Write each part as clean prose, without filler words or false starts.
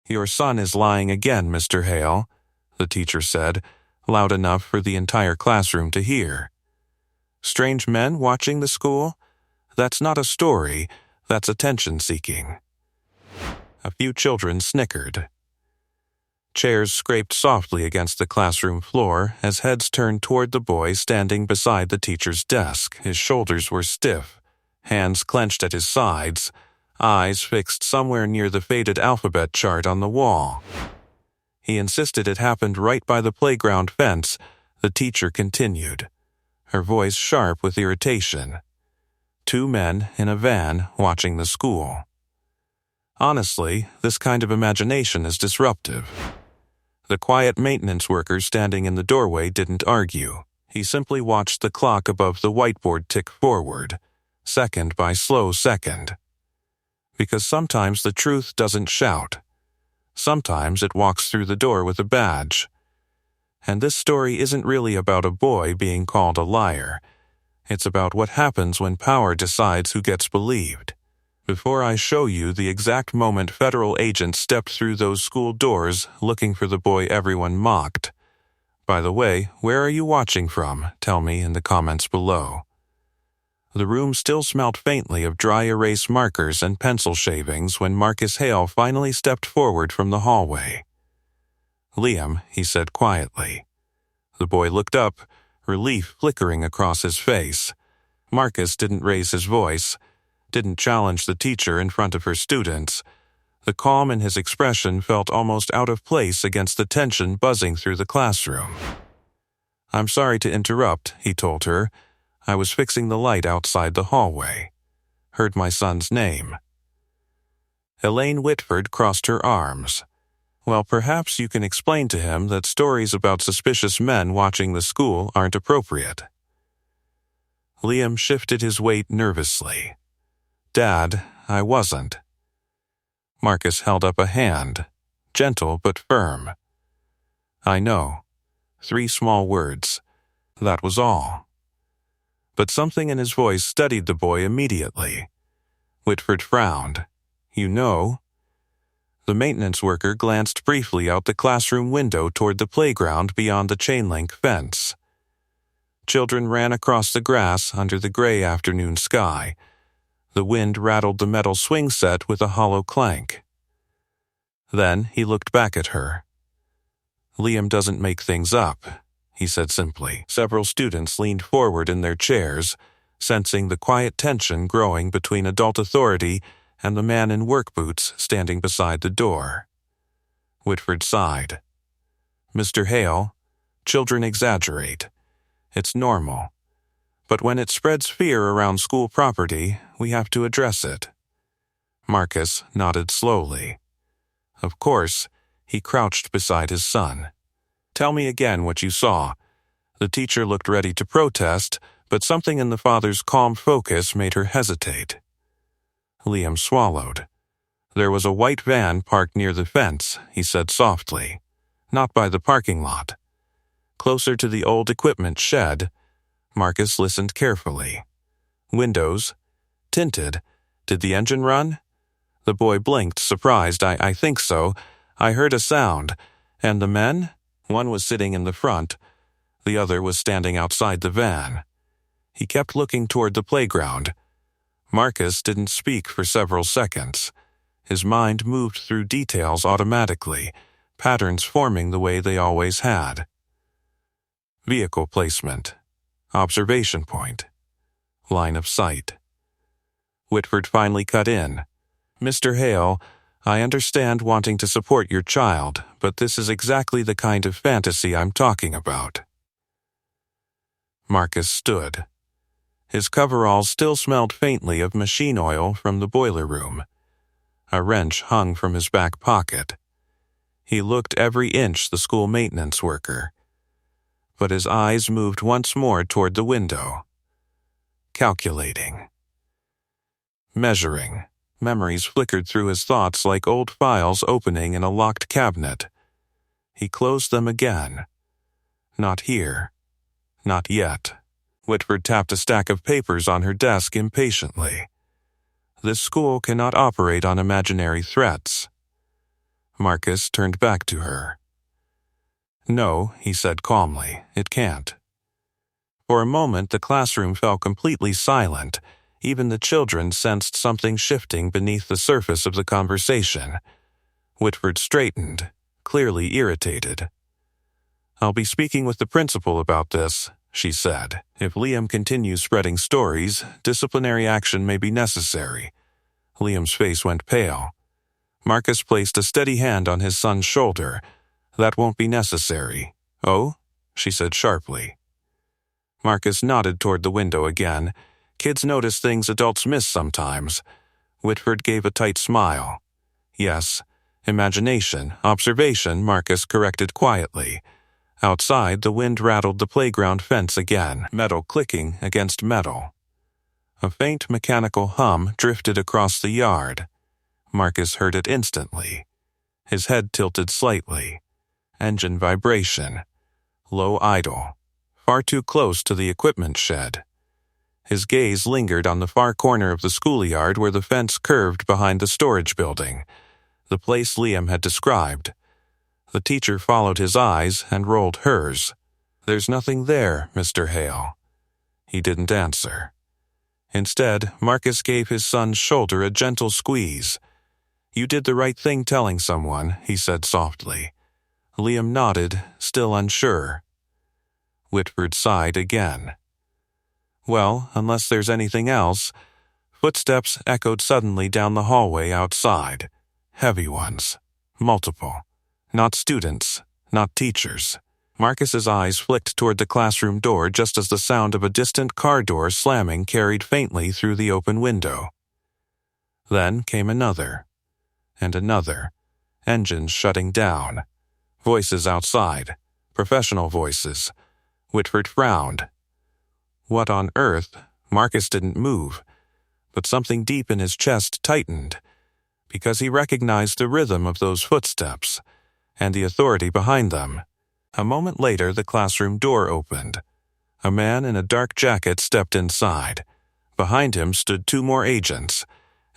"Your son is lying again, Mr. Hale," the teacher said, loud enough for the entire classroom to hear. "Strange men watching the school? That's not a story, that's attention-seeking." A few children snickered. Chairs scraped softly against the classroom floor as heads turned toward the boy standing beside the teacher's desk. His shoulders were stiff, hands clenched at his sides, eyes fixed somewhere near the faded alphabet chart on the wall. He insisted it happened right by the playground fence. The teacher continued, her voice sharp with irritation. 2 men in a van watching the school. Honestly, this kind of imagination is disruptive. The quiet maintenance worker standing in the doorway didn't argue. He simply watched the clock above the whiteboard tick forward, second by slow second. Because sometimes the truth doesn't shout. Sometimes it walks through the door with a badge. And this story isn't really about a boy being called a liar. It's about what happens when power decides who gets believed. Before I show you the exact moment federal agents stepped through those school doors looking for the boy everyone mocked. By the way, where are you watching from? Tell me in the comments below. The room still smelled faintly of dry erase markers and pencil shavings when Marcus Hale finally stepped forward from the hallway. "Liam," he said quietly. The boy looked up, relief flickering across his face. Marcus didn't raise his voice, didn't challenge the teacher in front of her students. The calm in his expression felt almost out of place against the tension buzzing through the classroom. "I'm sorry to interrupt," he told her. "I was fixing the light outside the hallway. Heard my son's name." Elaine Whitford crossed her arms. "Well, perhaps you can explain to him that stories about suspicious men watching the school aren't appropriate." Liam shifted his weight nervously. "Dad, I wasn't." Marcus held up a hand, gentle but firm. "I know." 3 small words. That was all. But something in his voice steadied the boy immediately. Whitford frowned. "You know?" The maintenance worker glanced briefly out the classroom window toward the playground beyond the chain-link fence. Children ran across the grass under the gray afternoon sky. The wind rattled the metal swing set with a hollow clank. Then he looked back at her. "Liam doesn't make things up," he said simply. Several students leaned forward in their chairs, sensing the quiet tension growing between adult authority and the man in work boots standing beside the door. Whitford sighed. "Mr. Hale, children exaggerate. It's normal. But when it spreads fear around school property, we have to address it." Marcus nodded slowly. Of course, he crouched beside his son. "Tell me again what you saw." The teacher looked ready to protest, but something in the father's calm focus made her hesitate. Liam swallowed. "There was a white van parked near the fence," he said softly. "Not by the parking lot. Closer to the old equipment shed." Marcus listened carefully. "Windows? Tinted? Did the engine run?" The boy blinked, surprised. I think so. I heard a sound. And the men? One was sitting in the front. The other was standing outside the van." He kept looking toward the playground. Marcus didn't speak for several seconds. His mind moved through details automatically, patterns forming the way they always had. Vehicle placement. Observation point. Line of sight. Whitford finally cut in. "Mr. Hale, I understand wanting to support your child, but this is exactly the kind of fantasy I'm talking about." Marcus stood. His coveralls still smelled faintly of machine oil from the boiler room. A wrench hung from his back pocket. He looked every inch the school maintenance worker. But his eyes moved once more toward the window. Calculating. Measuring. Memories flickered through his thoughts like old files opening in a locked cabinet. He closed them again. Not here. Not yet. Whitford tapped a stack of papers on her desk impatiently. This school cannot operate on imaginary threats. Marcus turned back to her. No, he said calmly, it can't. For a moment the classroom fell completely silent. Even the children sensed something shifting beneath the surface of the conversation. Whitford straightened, clearly irritated. I'll be speaking with the principal about this, she said. If Liam continues spreading stories, disciplinary action may be necessary. Liam's face went pale. Marcus placed a steady hand on his son's shoulder. That won't be necessary. Oh? She said sharply. Marcus nodded toward the window again. Kids notice things adults miss sometimes. Whitford gave a tight smile. Yes, imagination, observation, Marcus corrected quietly. Outside, the wind rattled the playground fence again, metal clicking against metal. A faint mechanical hum drifted across the yard. Marcus heard it instantly. His head tilted slightly. Engine vibration. Low idle. Far too close to the equipment shed. His gaze lingered on the far corner of the schoolyard where the fence curved behind the storage building, the place Liam had described. The teacher followed his eyes and rolled hers. There's nothing there, Mr. Hale. He didn't answer. Instead, Marcus gave his son's shoulder a gentle squeeze. You did the right thing telling someone, he said softly. Liam nodded, still unsure. Whitford sighed again. Well, unless there's anything else. Footsteps echoed suddenly down the hallway outside. Heavy ones. Multiple. Not students, not teachers. Marcus's eyes flicked toward the classroom door just as the sound of a distant car door slamming carried faintly through the open window. Then came another. And another. Engines shutting down. Voices outside. Professional voices. Whitford frowned. What on earth? Marcus didn't move, but something deep in his chest tightened, because he recognized the rhythm of those footsteps and the authority behind them. A moment later, the classroom door opened. A man in a dark jacket stepped inside. Behind him stood two more agents,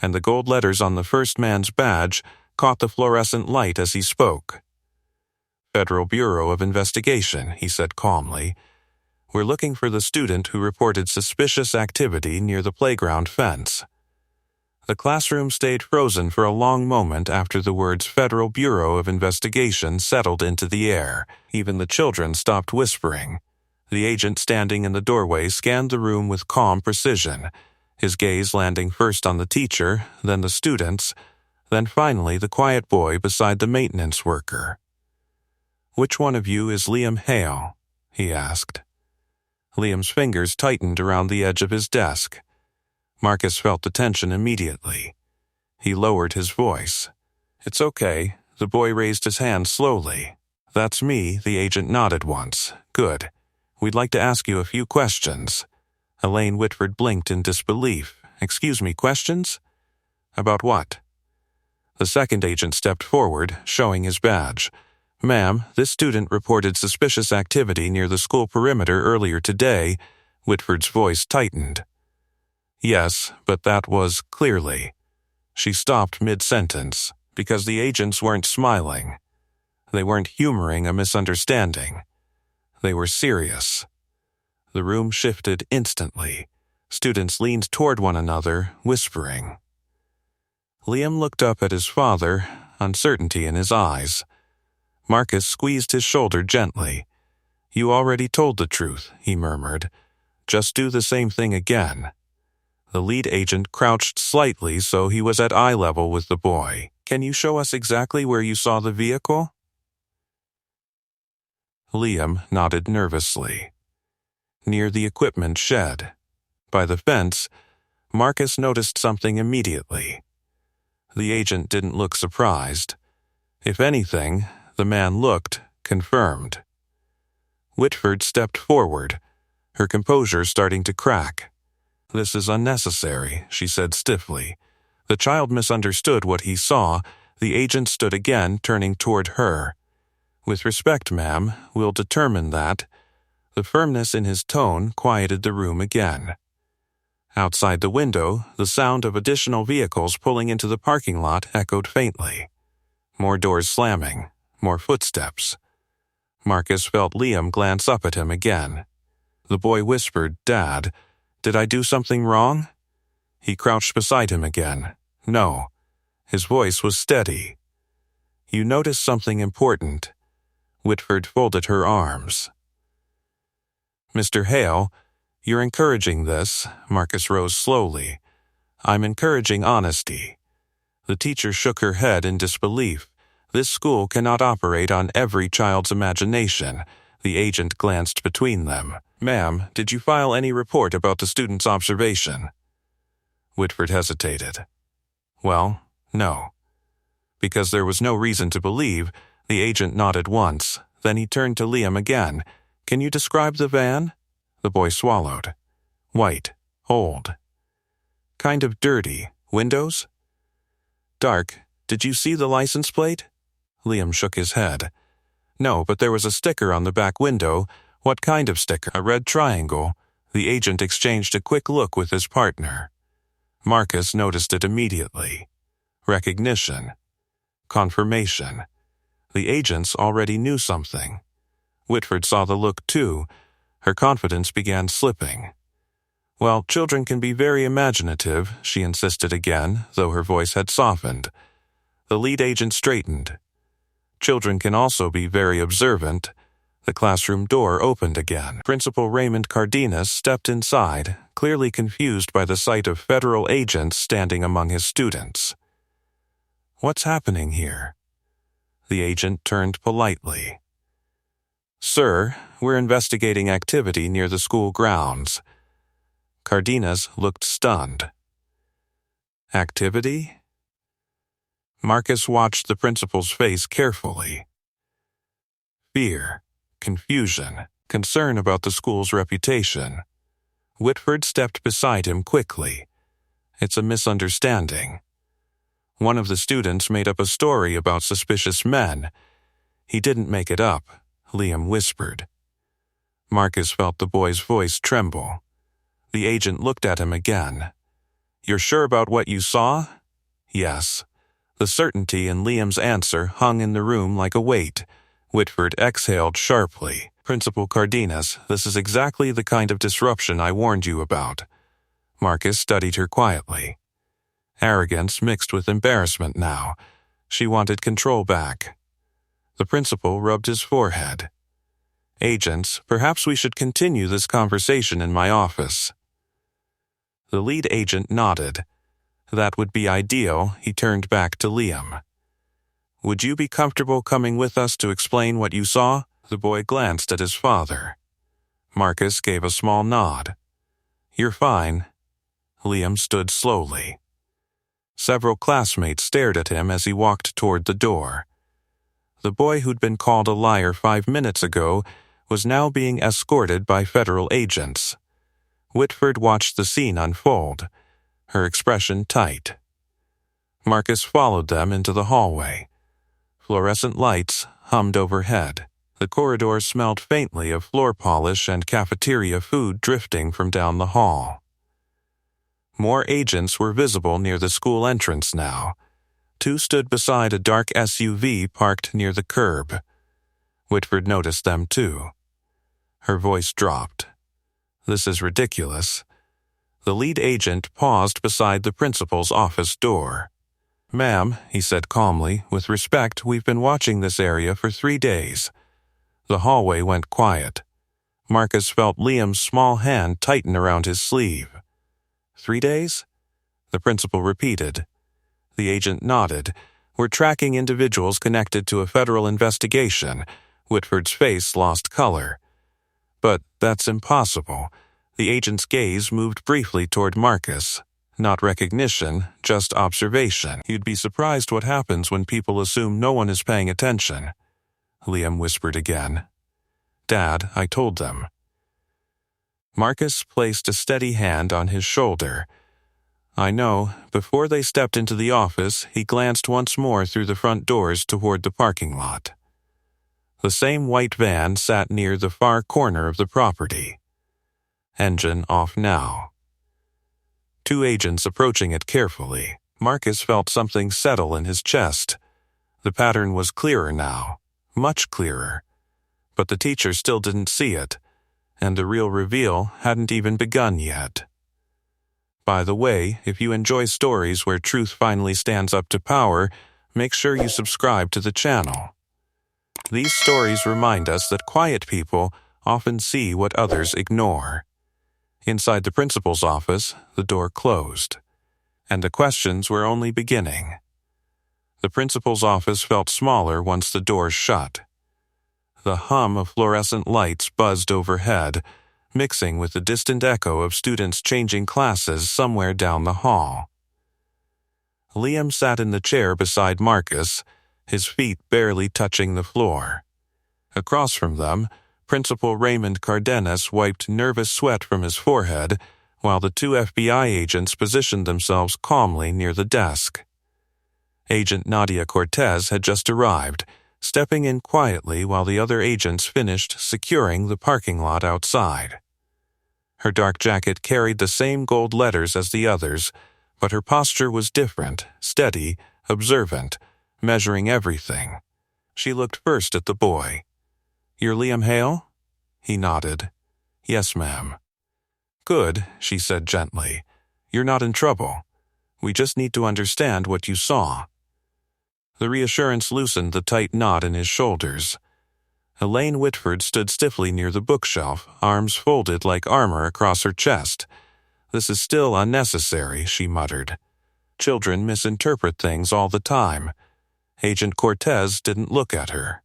and the gold letters on the first man's badge caught the fluorescent light as he spoke. Federal Bureau of Investigation, he said calmly. We're looking for the student who reported suspicious activity near the playground fence. The classroom stayed frozen for a long moment after the words Federal Bureau of Investigation settled into the air. Even the children stopped whispering. The agent standing in the doorway scanned the room with calm precision, his gaze landing first on the teacher, then the students, then finally the quiet boy beside the maintenance worker. Which one of you is Liam Hale? He asked. Liam's fingers tightened around the edge of his desk. Marcus felt the tension immediately. He lowered his voice. It's okay. The boy raised his hand slowly. That's me, the agent nodded once. Good. We'd like to ask you a few questions. Elaine Whitford blinked in disbelief. Excuse me, questions? About what? The second agent stepped forward, showing his badge. Ma'am, this student reported suspicious activity near the school perimeter earlier today. Whitford's voice tightened. Yes, but that was clearly. She stopped mid-sentence, because the agents weren't smiling. They weren't humoring a misunderstanding. They were serious. The room shifted instantly. Students leaned toward one another, whispering. Liam looked up at his father, uncertainty in his eyes. Marcus squeezed his shoulder gently. You already told the truth, he murmured. Just do the same thing again. The lead agent crouched slightly so he was at eye level with the boy. Can you show us exactly where you saw the vehicle? Liam nodded nervously. Near the equipment shed. By the fence, Marcus noticed something immediately. The agent didn't look surprised. If anything, the man looked confirmed. Whitford stepped forward, her composure starting to crack. This is unnecessary, she said stiffly. The child misunderstood what he saw. The agent stood again, turning toward her. With respect, ma'am, we'll determine that. The firmness in his tone quieted the room again. Outside the window, the sound of additional vehicles pulling into the parking lot echoed faintly. More doors slamming, more footsteps. Marcus felt Liam glance up at him again. The boy whispered, "Dad, did I do something wrong?" He crouched beside him again. No. His voice was steady. "You noticed something important." Whitford folded her arms. "Mr. Hale, you're encouraging this." Marcus rose slowly. "I'm encouraging honesty." The teacher shook her head in disbelief. "This school cannot operate on every child's imagination." The agent glanced between them. "Ma'am, did you file any report about the student's observation?" Whitford hesitated. "Well, no." Because there was no reason to believe, the agent nodded once. Then he turned to Liam again. "Can you describe the van?" The boy swallowed. "White. Old. Kind of dirty. Windows?" "Dark. Did you see the license plate?" Liam shook his head. "No, but there was a sticker on the back window." "What kind of sticker?" "A red triangle." The agent exchanged a quick look with his partner. Marcus noticed it immediately. Recognition. Confirmation. The agents already knew something. Whitford saw the look too. Her confidence began slipping. "Well, children can be very imaginative," she insisted again, though her voice had softened. The lead agent straightened. "Children can also be very observant." The classroom door opened again. Principal Raymond Cardenas stepped inside, clearly confused by the sight of federal agents standing among his students. "What's happening here?" The agent turned politely. "Sir, we're investigating activity near the school grounds." Cardenas looked stunned. "Activity?" Marcus watched the principal's face carefully. Fear, confusion, concern about the school's reputation. Whitford stepped beside him quickly. "It's a misunderstanding. One of the students made up a story about suspicious men. He didn't make it up," Liam whispered. Marcus felt the boy's voice tremble. The agent looked at him again. "You're sure about what you saw?" "Yes." The certainty in Liam's answer hung in the room like a weight. Whitford exhaled sharply. "Principal Cardenas, this is exactly the kind of disruption I warned you about." Marcus studied her quietly. Arrogance mixed with embarrassment now. She wanted control back. The principal rubbed his forehead. "Agents, perhaps we should continue this conversation in my office." The lead agent nodded. "That would be ideal." He turned back to Liam. "Would you be comfortable coming with us to explain what you saw?" The boy glanced at his father. Marcus gave a small nod. "You're fine." Liam stood slowly. Several classmates stared at him as he walked toward the door. The boy who'd been called a liar 5 minutes ago was now being escorted by federal agents. Whitford watched the scene unfold, her expression tight. Marcus followed them into the hallway. Fluorescent lights hummed overhead. The corridor smelled faintly of floor polish and cafeteria food drifting from down the hall. More agents were visible near the school entrance now. 2 stood beside a dark SUV parked near the curb. Whitford noticed them too. Her voice dropped. "This is ridiculous." The lead agent paused beside the principal's office door. "Ma'am," he said calmly, "with respect, we've been watching this area for 3 days." The hallway went quiet. Marcus felt Liam's small hand tighten around his sleeve. 3 days? The principal repeated. The agent nodded. "We're tracking individuals connected to a federal investigation." Whitford's face lost color. "But that's impossible." The agent's gaze moved briefly toward Marcus. "Not recognition, just observation. You'd be surprised what happens when people assume no one is paying attention." Liam whispered again. "Dad, I told them." Marcus placed a steady hand on his shoulder. "I know." Before they stepped into the office, he glanced once more through the front doors toward the parking lot. The same white van sat near the far corner of the property. Engine off now. 2 agents approaching it carefully. Marcus felt something settle in his chest. The pattern was clearer now, much clearer. But the teacher still didn't see it, and the real reveal hadn't even begun yet. By the way, if you enjoy stories where truth finally stands up to power, make sure you subscribe to the channel. These stories remind us that quiet people often see what others ignore. Inside the principal's office, the door closed, and the questions were only beginning. The principal's office felt smaller once the doors shut. The hum of fluorescent lights buzzed overhead, mixing with the distant echo of students changing classes somewhere down the hall. Liam sat in the chair beside Marcus, his feet barely touching the floor. Across from them, Principal Raymond Cardenas wiped nervous sweat from his forehead, while the two FBI agents positioned themselves calmly near the desk. Agent Nadia Cortez had just arrived, stepping in quietly while the other agents finished securing the parking lot outside. Her dark jacket carried the same gold letters as the others, but her posture was different, steady, observant, measuring everything. She looked first at the boy. "You're Liam Hale?" He nodded. "Yes, ma'am." "Good," she said gently. "You're not in trouble. We just need to understand what you saw." The reassurance loosened the tight knot in his shoulders. Elaine Whitford stood stiffly near the bookshelf, arms folded like armor across her chest. "This is still unnecessary," she muttered. "Children misinterpret things all the time." Agent Cortez didn't look at her.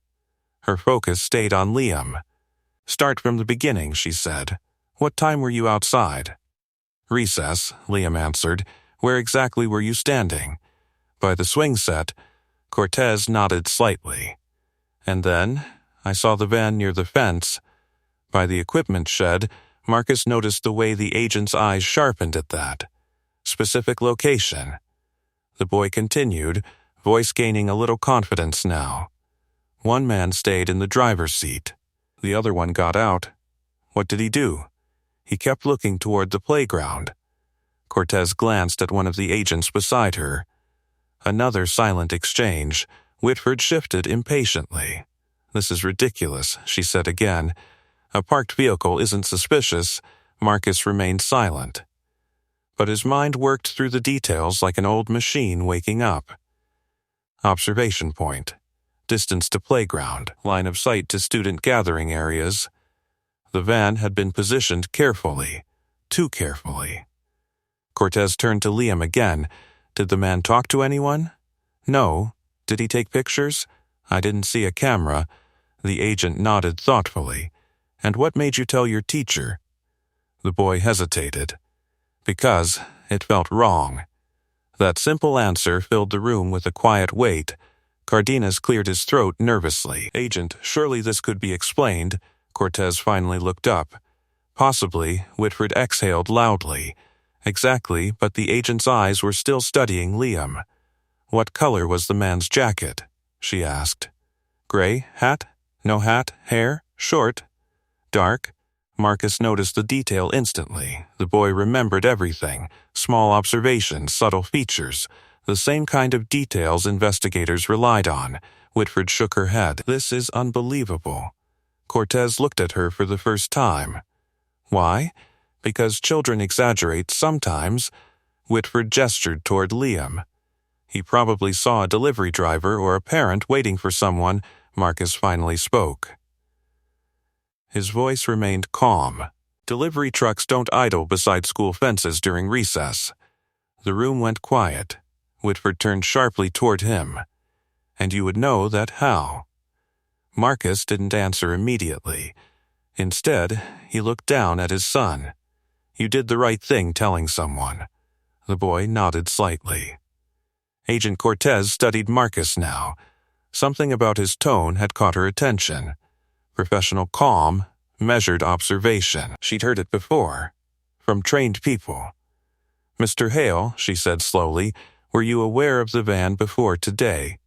Her focus stayed on Liam. "Start from the beginning," she said. "What time were you outside?" "Recess," Liam answered. "Where exactly were you standing?" "By the swing set." Cortez nodded slightly. "And then, I saw the van near the fence." By the equipment shed, Marcus noticed the way the agent's eyes sharpened at that. "Specific location." The boy continued, voice gaining a little confidence now. "One man stayed in the driver's seat. The other one got out." "What did he do?" "He kept looking toward the playground." Cortez glanced at one of the agents beside her. Another silent exchange. Whitford shifted impatiently. "This is ridiculous," she said again. "A parked vehicle isn't suspicious." Marcus remained silent. But his mind worked through the details like an old machine waking up. Observation point. Distance to playground. Line of sight to student gathering areas. The van had been positioned carefully. Too carefully. Cortez turned to Liam again. "Did the man talk to anyone?" "No." "Did he take pictures?" "I didn't see a camera." The agent nodded thoughtfully. "And what made you tell your teacher?" The boy hesitated. "Because it felt wrong." That simple answer filled the room with a quiet weight. Cardenas cleared his throat nervously. "Agent, surely this could be explained." Cortez finally looked up. "Possibly," Whitford exhaled loudly. "Exactly," but the agent's eyes were still studying Liam. "What color was the man's jacket?" she asked. "Gray, hat? No hat, hair, short, dark?" Marcus noticed the detail instantly. The boy remembered everything. Small observations, subtle features. The same kind of details investigators relied on. Whitford shook her head. "This is unbelievable." Cortez looked at her for the first time. "Why?" "Because children exaggerate sometimes." Whitford gestured toward Liam. "He probably saw a delivery driver or a parent waiting for someone." Marcus finally spoke. His voice remained calm. "Delivery trucks don't idle beside school fences during recess." The room went quiet. Whitford turned sharply toward him. "And you would know that how?" Marcus didn't answer immediately. Instead, he looked down at his son. "You did the right thing telling someone." The boy nodded slightly. Agent Cortez studied Marcus now. Something about his tone had caught her attention. Professional calm, measured observation. She'd heard it before. From trained people. "Mr. Hale," she said slowly, "were you aware of the van before today?"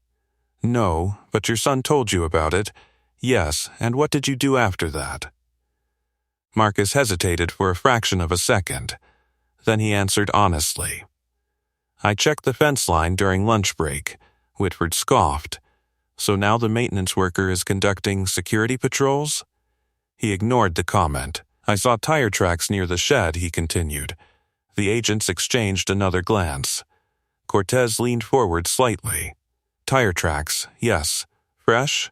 "No, but your son told you about it." "Yes, and what did you do after that?" Marcus hesitated for a fraction of a second. Then he answered honestly. "I checked the fence line during lunch break." Whitford scoffed. So now the maintenance worker is conducting security patrols? He ignored the comment. I saw tire tracks near the shed, he continued. The agents exchanged another glance. Cortez leaned forward slightly. Tire tracks, yes. Fresh?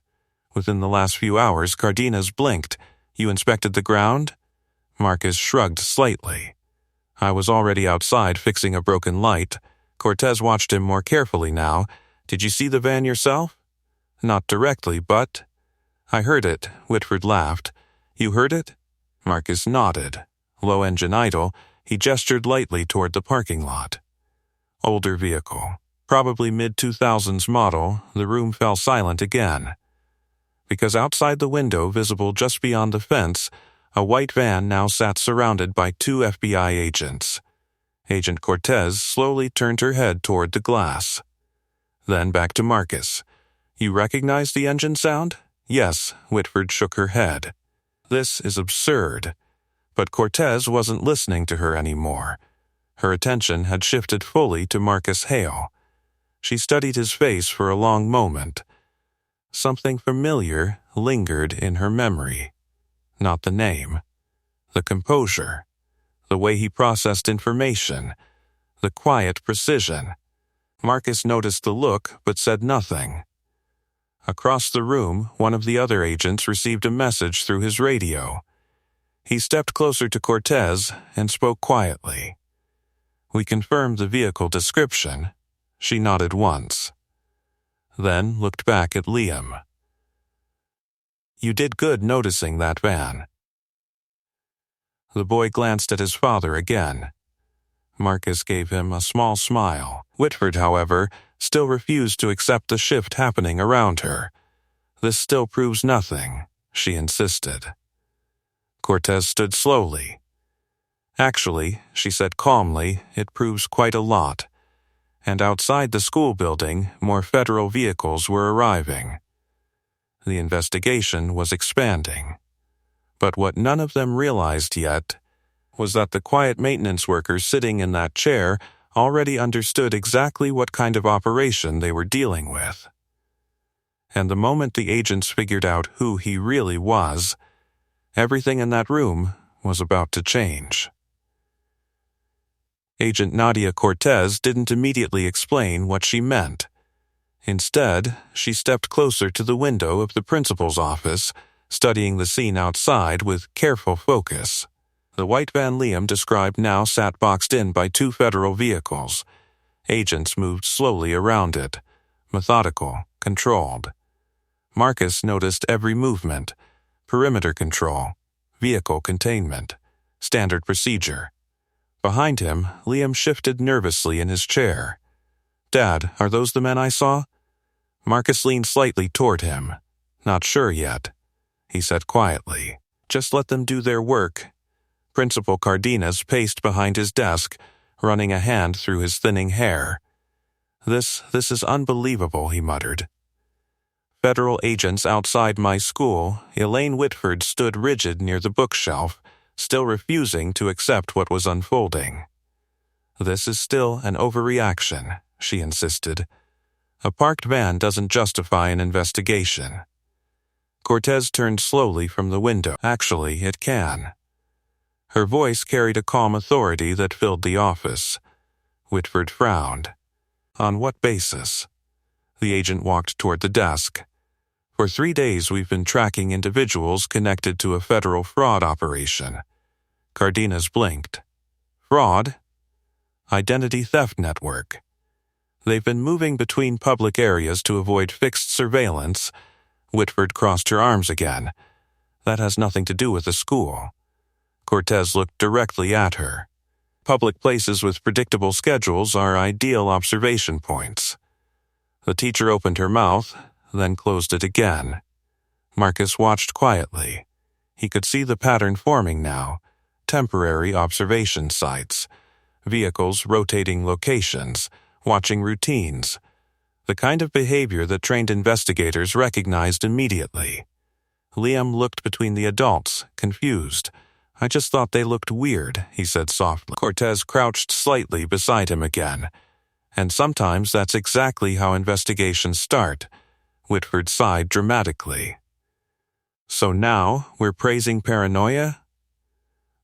Within the last few hours, Cardenas blinked. You inspected the ground? Marcus shrugged slightly. I was already outside fixing a broken light. Cortez watched him more carefully now. Did you see the van yourself? Not directly, but... I heard it, Whitford laughed. You heard it? Marcus nodded. Low engine idle, he gestured lightly toward the parking lot. Older vehicle. Probably mid-2000s model, the room fell silent again. Because outside the window, visible just beyond the fence, a white van now sat surrounded by 2 FBI agents. Agent Cortez slowly turned her head toward the glass. Then back to Marcus. You recognize the engine sound? Yes, Whitford shook her head. This is absurd. But Cortez wasn't listening to her anymore. Her attention had shifted fully to Marcus Hale. She studied his face for a long moment. Something familiar lingered in her memory. Not the name. The composure. The way he processed information. The quiet precision. Marcus noticed the look but said nothing. Across the room, one of the other agents received a message through his radio. He stepped closer to Cortez and spoke quietly. We confirmed the vehicle description. She nodded once. Then looked back at Liam. You did good noticing that van. The boy glanced at his father again. Marcus gave him a small smile. Whitford, however, still refused to accept the shift happening around her. This still proves nothing, she insisted. Cortez stood slowly. Actually, she said calmly, it proves quite a lot. And outside the school building, more federal vehicles were arriving. The investigation was expanding. But what none of them realized yet was that the quiet maintenance worker sitting in that chair already understood exactly what kind of operation they were dealing with. And the moment the agents figured out who he really was, everything in that room was about to change. Agent Nadia Cortez didn't immediately explain what she meant. Instead, she stepped closer to the window of the principal's office, studying the scene outside with careful focus. The white van Liam described now sat boxed in by 2 federal vehicles. Agents moved slowly around it, methodical, controlled. Marcus noticed every movement: perimeter control, vehicle containment, standard procedure. Behind him, Liam shifted nervously in his chair. Dad, are those the men I saw? Marcus leaned slightly toward him. Not sure yet, he said quietly. Just let them do their work. Principal Cardenas paced behind his desk, running a hand through his thinning hair. This is unbelievable, he muttered. Federal agents outside my school, Elaine Whitford stood rigid near the bookshelf, still refusing to accept what was unfolding. This is still an overreaction, she insisted. A parked van doesn't justify an investigation. Cortez turned slowly from the window. Actually, it can. Her voice carried a calm authority that filled the office. Whitford frowned. On what basis? The agent walked toward the desk. For 3 days we've been tracking individuals connected to a federal fraud operation. Cardenas blinked. Fraud? Identity theft network. They've been moving between public areas to avoid fixed surveillance. Whitford crossed her arms again. That has nothing to do with the school. Cortez looked directly at her. Public places with predictable schedules are ideal observation points. The teacher opened her mouth, then closed it again. Marcus watched quietly. He could see the pattern forming now. Temporary observation sites. Vehicles rotating locations, watching routines. The kind of behavior that trained investigators recognized immediately. Liam looked between the adults, confused. I just thought they looked weird, he said softly. Cortez crouched slightly beside him again. And sometimes that's exactly how investigations start. Whitford sighed dramatically. So now we're praising paranoia?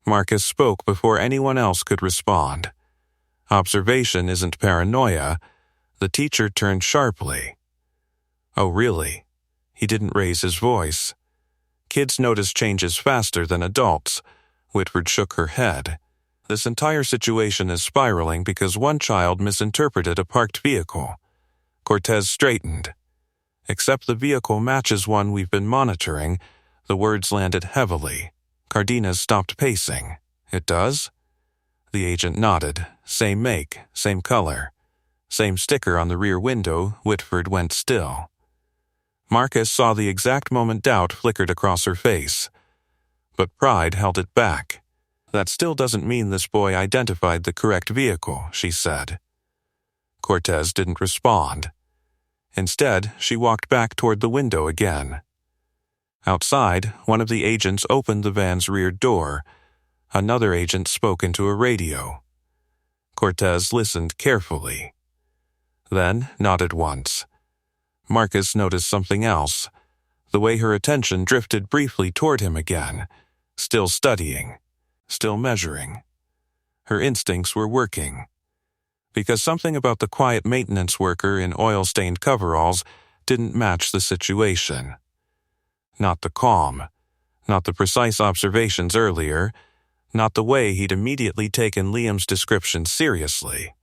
Marcus spoke before anyone else could respond. Observation isn't paranoia. The teacher turned sharply. Oh, really? He didn't raise his voice. Kids notice changes faster than adults. Whitford shook her head. This entire situation is spiraling because one child misinterpreted a parked vehicle. Cortez straightened. Except the vehicle matches one we've been monitoring. The words landed heavily. Cardenas stopped pacing. It does? The agent nodded. Same make, same color. Same sticker on the rear window. Whitford went still. Marcus saw the exact moment doubt flickered across her face. But pride held it back. That still doesn't mean this boy identified the correct vehicle, she said. Cortez didn't respond. Instead, she walked back toward the window again. Outside, one of the agents opened the van's rear door. Another agent spoke into a radio. Cortez listened carefully. Then nodded once. Marcus noticed something else. The way her attention drifted briefly toward him again, still studying, still measuring. Her instincts were working. Because something about the quiet maintenance worker in oil-stained coveralls didn't match the situation. Not the calm, not the precise observations earlier, not the way he'd immediately taken Liam's description seriously.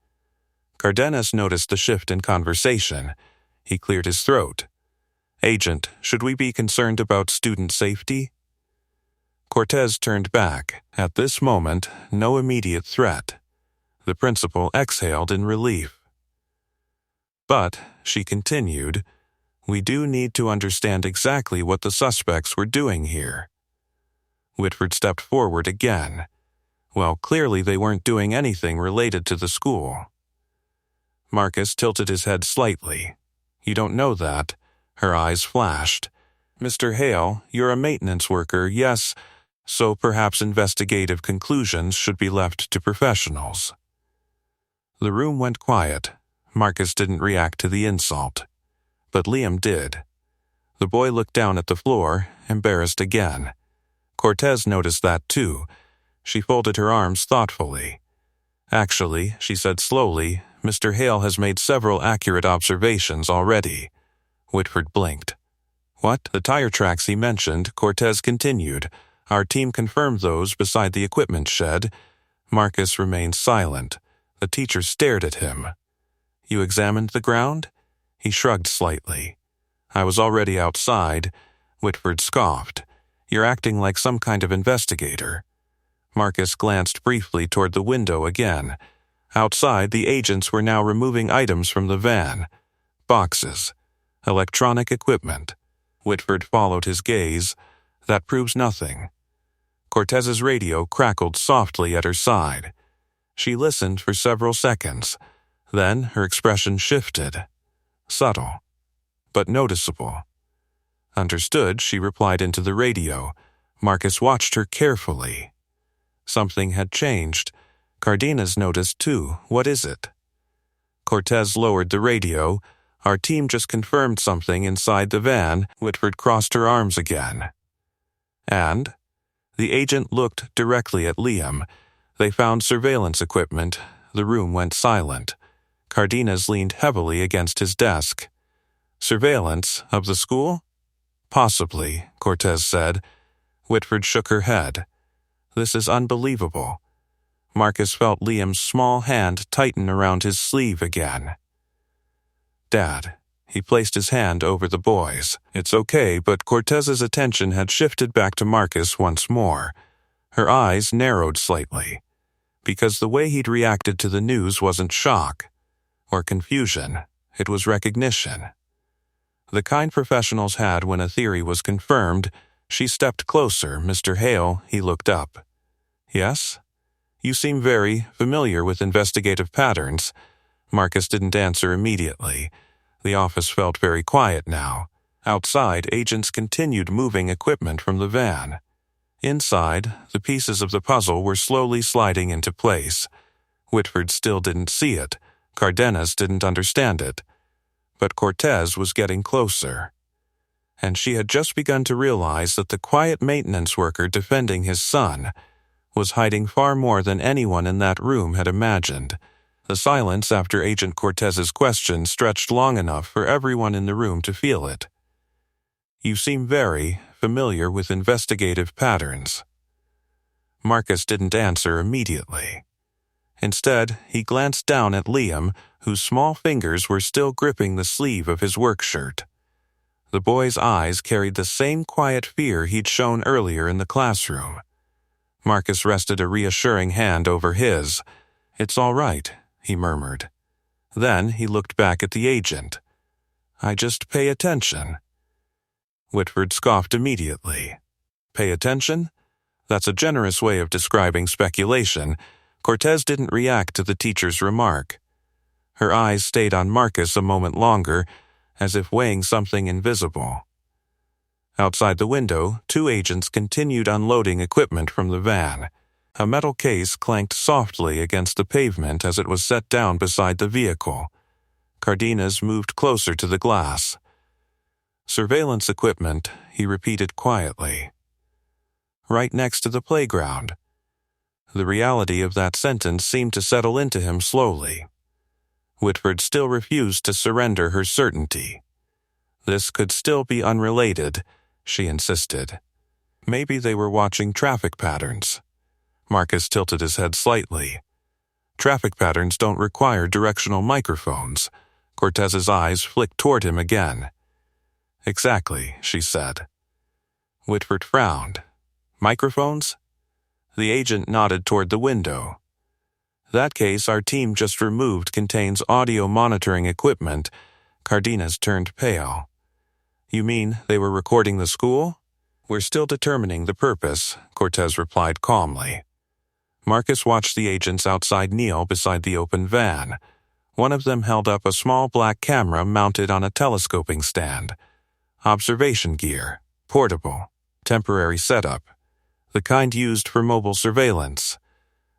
Cardenas noticed the shift in conversation. He cleared his throat. Agent, should we be concerned about student safety? Cortez turned back. At this moment, no immediate threat. The principal exhaled in relief. But, she continued, we do need to understand exactly what the suspects were doing here. Whitford stepped forward again. Well, clearly they weren't doing anything related to the school. Marcus tilted his head slightly. You don't know that. Her eyes flashed. Mr. Hale, you're a maintenance worker, yes, so perhaps investigative conclusions should be left to professionals. The room went quiet. Marcus didn't react to the insult. But Liam did. The boy looked down at the floor, embarrassed again. Cortez noticed that too. She folded her arms thoughtfully. Actually, she said slowly, Mr. Hale has made several accurate observations already. Whitford blinked. What? The tire tracks he mentioned, Cortez continued. Our team confirmed those beside the equipment shed. Marcus remained silent. The teacher stared at him. You examined the ground? He shrugged slightly. I was already outside. Whitford scoffed. You're acting like some kind of investigator. Marcus glanced briefly toward the window again. Outside, the agents were now removing items from the van. Boxes. Electronic equipment. Whitford followed his gaze. That proves nothing. Cortez's radio crackled softly at her side. She listened for several seconds. Then her expression shifted. Subtle, but noticeable. Understood, she replied into the radio. Marcus watched her carefully. Something had changed. Cardenas noticed too. What is it? Cortez lowered the radio. Our team just confirmed something inside the van. Whitford crossed her arms again. And? The agent looked directly at Liam. They found surveillance equipment. The room went silent. Cardenas leaned heavily against his desk. Surveillance of the school? Possibly, Cortez said. Whitford shook her head. This is unbelievable. Marcus felt Liam's small hand tighten around his sleeve again. Dad. He placed his hand over the boy's. It's okay, but Cortez's attention had shifted back to Marcus once more. Her eyes narrowed slightly. Because the way he'd reacted to the news wasn't shock or confusion. It was recognition. The kind professionals had when a theory was confirmed. She stepped closer. Mr. Hale, he looked up. Yes? You seem very familiar with investigative patterns. Marcus didn't answer immediately. The office felt very quiet now. Outside, agents continued moving equipment from the van. Inside, the pieces of the puzzle were slowly sliding into place. Whitford still didn't see it. Cardenas didn't understand it. But Cortez was getting closer, and she had just begun to realize that the quiet maintenance worker defending his son was hiding far more than anyone in that room had imagined. The silence after Agent Cortez's question stretched long enough for everyone in the room to feel it. "You seem very familiar with investigative patterns." Marcus didn't answer immediately. Instead, he glanced down at Liam, whose small fingers were still gripping the sleeve of his work shirt. The boy's eyes carried the same quiet fear he'd shown earlier in the classroom. Marcus rested a reassuring hand over his. "It's all right," he murmured. Then he looked back at the agent. "I just pay attention." Whitford scoffed immediately. "Pay attention? That's a generous way of describing speculation." Cortez didn't react to the teacher's remark. Her eyes stayed on Marcus a moment longer, as if weighing something invisible. Outside the window, 2 agents continued unloading equipment from the van. A metal case clanked softly against the pavement as it was set down beside the vehicle. Cardenas moved closer to the glass. "Surveillance equipment," he repeated quietly. "Right next to the playground." The reality of that sentence seemed to settle into him slowly. Whitford still refused to surrender her certainty. This could still be unrelated, she insisted. Maybe they were watching traffic patterns. Marcus tilted his head slightly. "Traffic patterns don't require directional microphones." Cortez's eyes flicked toward him again. "Exactly," she said. Whitford frowned. "Microphones?" The agent nodded toward the window. "That case our team just removed contains audio monitoring equipment." Cardenas turned pale. "You mean they were recording the school?" "We're still determining the purpose," Cortez replied calmly. Marcus watched the agents outside kneel beside the open van. One of them held up a small black camera mounted on a telescoping stand. Observation gear, portable, temporary setup, the kind used for mobile surveillance.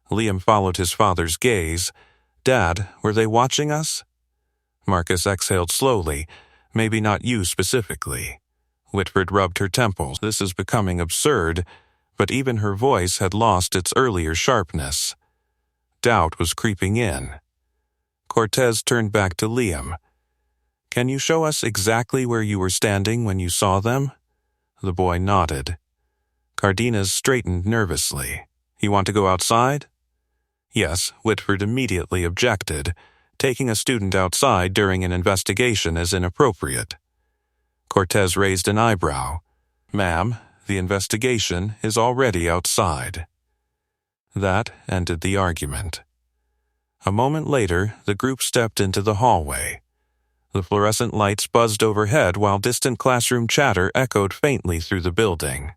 Liam followed his father's gaze. "Dad, were they watching us?" Marcus exhaled slowly. "Maybe not you specifically." Whitford rubbed her temples. This is becoming absurd, but even her voice had lost its earlier sharpness. Doubt was creeping in. Cortez turned back to Liam. "Can you show us exactly where you were standing when you saw them?" The boy nodded. Cardenas straightened nervously. "You want to go outside?" "Yes," Whitford immediately objected. Taking a student outside during an investigation is inappropriate. Cortez raised an eyebrow. "Ma'am, the investigation is already outside." That ended the argument. A moment later, the group stepped into the hallway. The fluorescent lights buzzed overhead while distant classroom chatter echoed faintly through the building.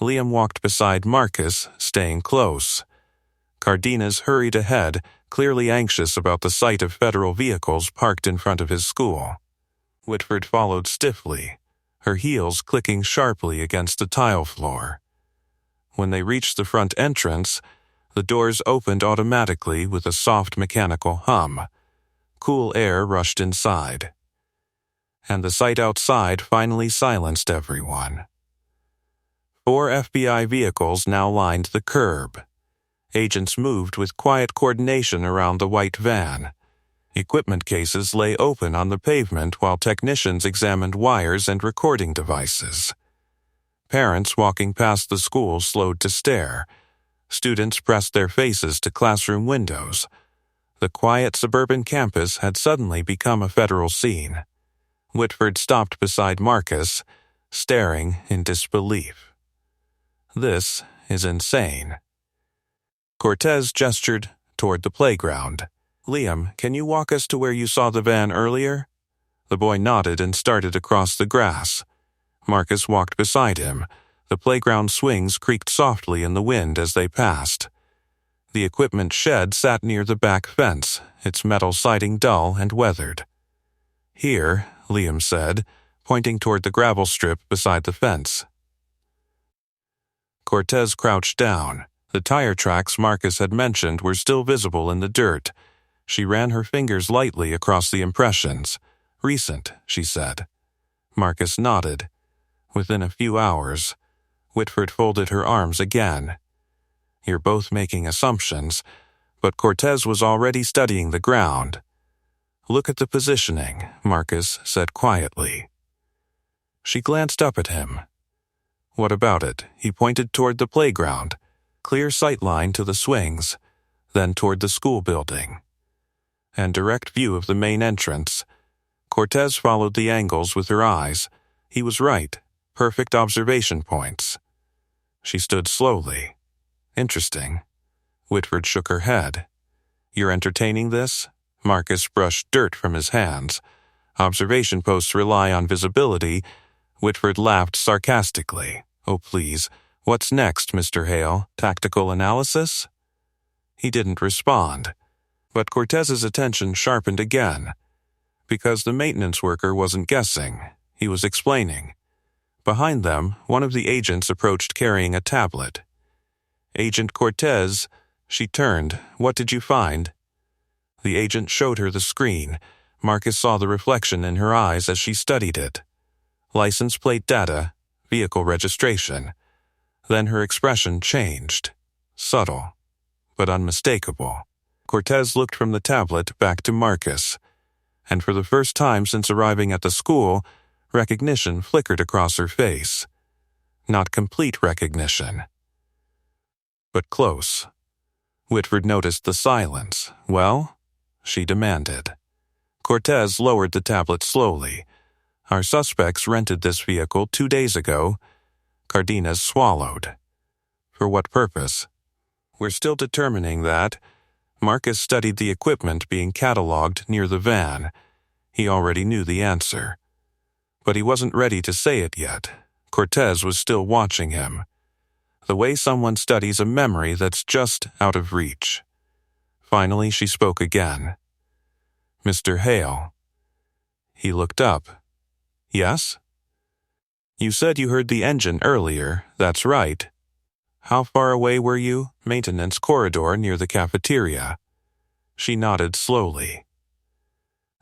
Liam walked beside Marcus, staying close. Cardenas hurried ahead, clearly anxious about the sight of federal vehicles parked in front of his school. Whitford followed stiffly, her heels clicking sharply against the tile floor. When they reached the front entrance, the doors opened automatically with a soft mechanical hum. Cool air rushed inside. And the sight outside finally silenced everyone. 4 FBI vehicles now lined the curb. Agents moved with quiet coordination around the white van. Equipment cases lay open on the pavement while technicians examined wires and recording devices. Parents walking past the school slowed to stare. Students pressed their faces to classroom windows. The quiet suburban campus had suddenly become a federal scene. Whitford stopped beside Marcus, staring in disbelief. "This is insane." Cortez gestured toward the playground. "Liam, can you walk us to where you saw the van earlier?" The boy nodded and started across the grass. Marcus walked beside him. The playground swings creaked softly in the wind as they passed. The equipment shed sat near the back fence, its metal siding dull and weathered. "Here," Liam said, pointing toward the gravel strip beside the fence. Cortez crouched down. The tire tracks Marcus had mentioned were still visible in the dirt. She ran her fingers lightly across the impressions. Recent, she said. Marcus nodded. Within a few hours. Whitford folded her arms again. You're both making assumptions, but Cortez was already studying the ground. Look at the positioning, Marcus said quietly. She glanced up at him. What about it? He pointed toward the playground, clear sight line to the swings, then toward the school building. And direct view of the main entrance. Cortez followed the angles with her eyes. He was right. Perfect observation points. She stood slowly. Interesting. Whitford shook her head. You're entertaining this? Marcus brushed dirt from his hands. Observation posts rely on visibility. Whitford laughed sarcastically. Oh, please. What's next, Mr. Hale? Tactical analysis? He didn't respond. But Cortez's attention sharpened again. Because the maintenance worker wasn't guessing. He was explaining. Behind them, one of the agents approached carrying a tablet. Agent Cortez, she turned. What did you find? The agent showed her the screen. Marcus saw the reflection in her eyes as she studied it. License plate data, vehicle registration. Then her expression changed. Subtle, but unmistakable. Cortez looked from the tablet back to Marcus. And for the first time since arriving at the school, recognition flickered across her face. Not complete recognition, but close. Whitford noticed the silence. Well? She demanded. Cortez lowered the tablet slowly. Our suspects rented this vehicle 2 days ago. Cardenas swallowed. For what purpose? We're still determining that. Marcus studied the equipment being cataloged near the van. He already knew the answer. But he wasn't ready to say it yet. Cortez was still watching him. The way someone studies a memory that's just out of reach. Finally, she spoke again. Mr. Hale. He looked up. Yes? You said you heard the engine earlier, that's right. How far away were you? Maintenance corridor near the cafeteria. She nodded slowly.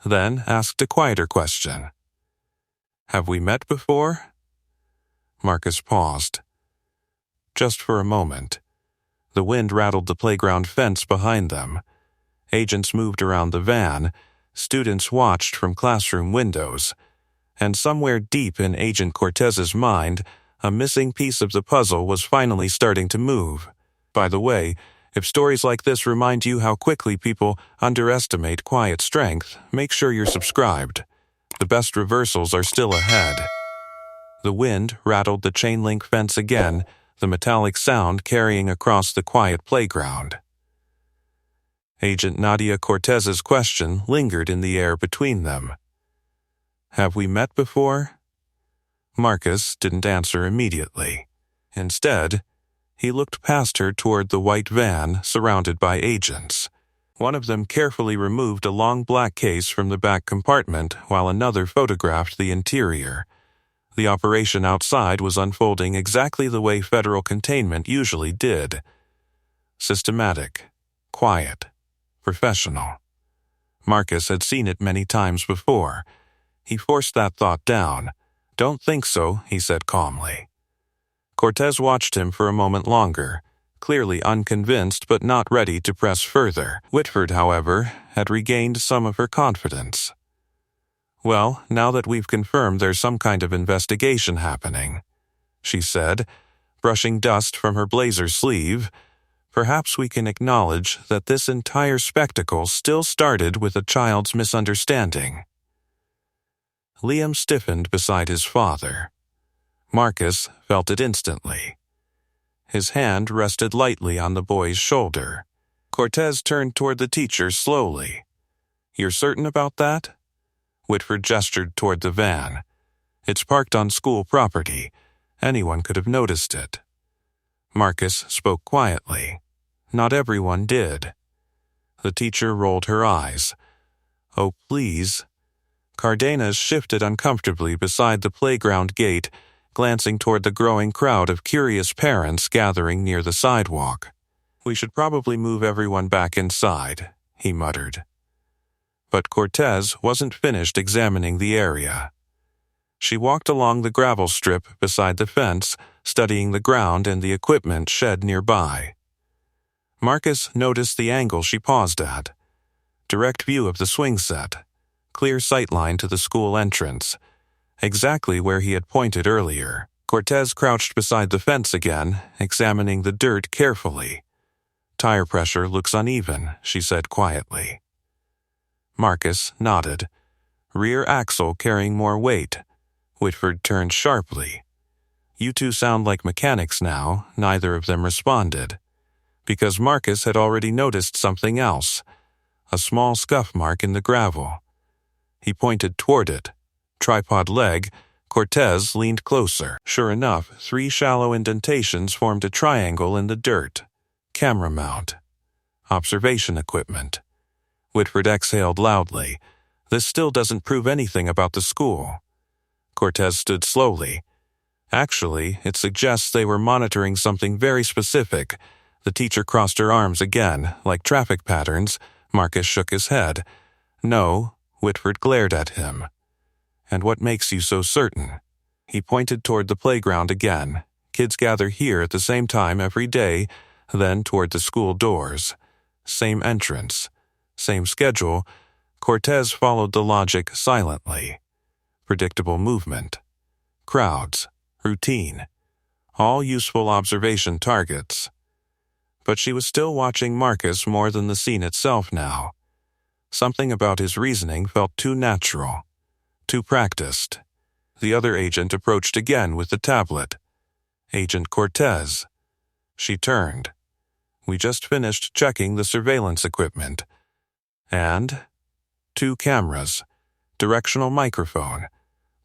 Then asked a quieter question. Have we met before? Marcus paused. Just for a moment. The wind rattled the playground fence behind them. Agents moved around the van. Students watched from classroom windows. And somewhere deep in Agent Cortez's mind, a missing piece of the puzzle was finally starting to move. By the way, if stories like this remind you how quickly people underestimate quiet strength, make sure you're subscribed. The best reversals are still ahead. The wind rattled the chain-link fence again, the metallic sound carrying across the quiet playground. Agent Nadia Cortez's question lingered in the air between them. Have we met before? Marcus didn't answer immediately. Instead, he looked past her toward the white van surrounded by agents. One of them carefully removed a long black case from the back compartment while another photographed the interior. The operation outside was unfolding exactly the way federal containment usually did. Systematic, quiet, professional. Marcus had seen it many times before. He forced that thought down. Don't think so, he said calmly. Cortez watched him for a moment longer, clearly unconvinced but not ready to press further. Whitford, however, had regained some of her confidence. Well, now that we've confirmed there's some kind of investigation happening, she said, brushing dust from her blazer sleeve, perhaps we can acknowledge that this entire spectacle still started with a child's misunderstanding. Liam stiffened beside his father. Marcus felt it instantly. His hand rested lightly on the boy's shoulder. Cortez turned toward the teacher slowly. You're certain about that? Whitford gestured toward the van. It's parked on school property. Anyone could have noticed it. Marcus spoke quietly. Not everyone did. The teacher rolled her eyes. Oh, please. Cardenas shifted uncomfortably beside the playground gate, glancing toward the growing crowd of curious parents gathering near the sidewalk. We should probably move everyone back inside, he muttered. But Cortez wasn't finished examining the area. She walked along the gravel strip beside the fence, studying the ground and the equipment shed nearby. Marcus noticed the angle she paused at. Direct view of the swing set. Clear sightline to the school entrance. Exactly where he had pointed earlier. Cortez crouched beside the fence again, examining the dirt carefully. "Tire pressure looks uneven," she said quietly. Marcus nodded. "Rear axle carrying more weight." Whitford turned sharply. "You two sound like mechanics now." Neither of them responded. Because Marcus had already noticed something else. A small scuff mark in the gravel. He pointed toward it. Tripod leg. Cortez leaned closer. Sure enough, 3 shallow indentations formed a triangle in the dirt. Camera mount. Observation equipment. Whitford exhaled loudly. "This still doesn't prove anything about the school." Cortez stood slowly. "Actually, it suggests they were monitoring something very specific." The teacher crossed her arms again, like traffic patterns. Marcus shook his head. "No," Whitford glared at him. "And what makes you so certain?" He pointed toward the playground again. "Kids gather here at the same time every day, then toward the school doors. Same entrance. Same schedule." Cortez followed the logic silently. Predictable movement. Crowds. Routine. All useful observation targets. But she was still watching Marcus more than the scene itself now. Something about his reasoning felt too natural. Too practiced. The other agent approached again with the tablet. Agent Cortez. She turned. "We just finished checking the surveillance equipment. And 2 cameras. Directional microphone.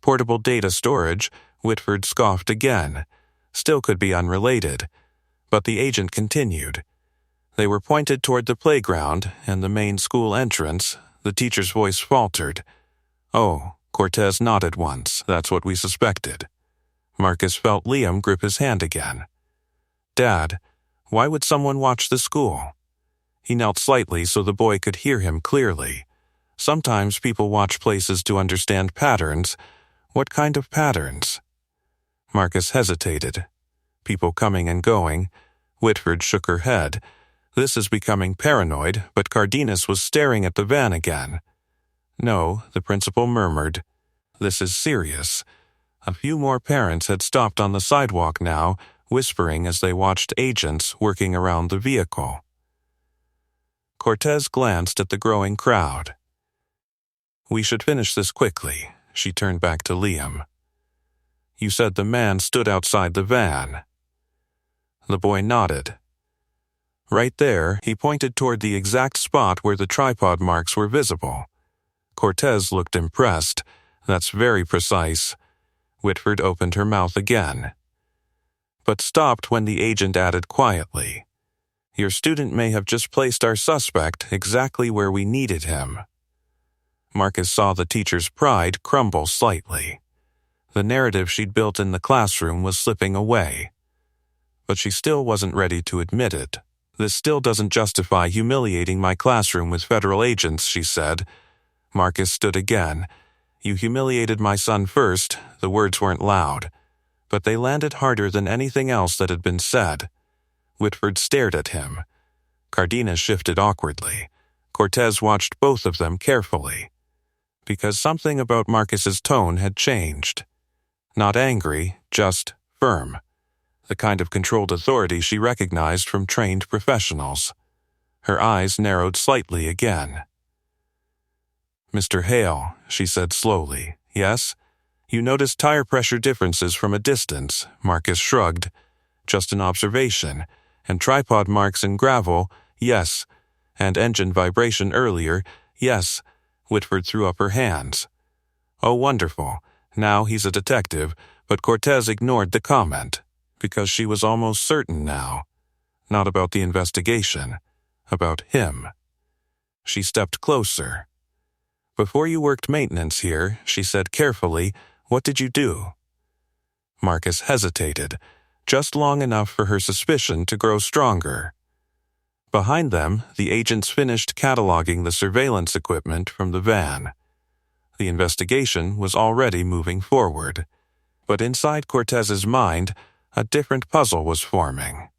Portable data storage." Whitford scoffed again. Still could be unrelated. But the agent continued. They were pointed toward the playground and the main school entrance. The teacher's voice faltered. "Oh," Cortez nodded once. "That's what we suspected." Marcus felt Liam grip his hand again. "Dad, why would someone watch the school?" He knelt slightly so the boy could hear him clearly. "Sometimes people watch places to understand patterns." "What kind of patterns?" Marcus hesitated. "People coming and going." Whitford shook her head. "This is becoming paranoid," but Cardenas was staring at the van again. "No," the principal murmured. "This is serious." A few more parents had stopped on the sidewalk now, whispering as they watched agents working around the vehicle. Cortez glanced at the growing crowd. "We should finish this quickly." She turned back to Liam. "You said the man stood outside the van." The boy nodded. "Right there," he pointed toward the exact spot where the tripod marks were visible. Cortez looked impressed. "That's very precise." Whitford opened her mouth again, but stopped when the agent added quietly, "Your student may have just placed our suspect exactly where we needed him." Marcus saw the teacher's pride crumble slightly. The narrative she'd built in the classroom was slipping away. But she still wasn't ready to admit it. "This still doesn't justify humiliating my classroom with federal agents," she said. Marcus stood again. "You humiliated my son first." The words weren't loud, but they landed harder than anything else that had been said. Whitford stared at him. Cardenas shifted awkwardly. Cortez watched both of them carefully. Because something about Marcus's tone had changed. Not angry, just firm. The kind of controlled authority she recognized from trained professionals. Her eyes narrowed slightly again. "Mr. Hale," she said slowly. "Yes? You noticed tire pressure differences from a distance." Marcus shrugged. "Just an observation. And tripod marks in gravel." "Yes." "And engine vibration earlier." "Yes." Whitford threw up her hands. "Oh, wonderful. Now he's a detective." But Cortez ignored the comment, because she was almost certain now. Not about the investigation, about him. She stepped closer. "Before you worked maintenance here," she said carefully, "what did you do?" Marcus hesitated, just long enough for her suspicion to grow stronger. Behind them, the agents finished cataloging the surveillance equipment from the van. The investigation was already moving forward. But inside Cortez's mind, a different puzzle was forming.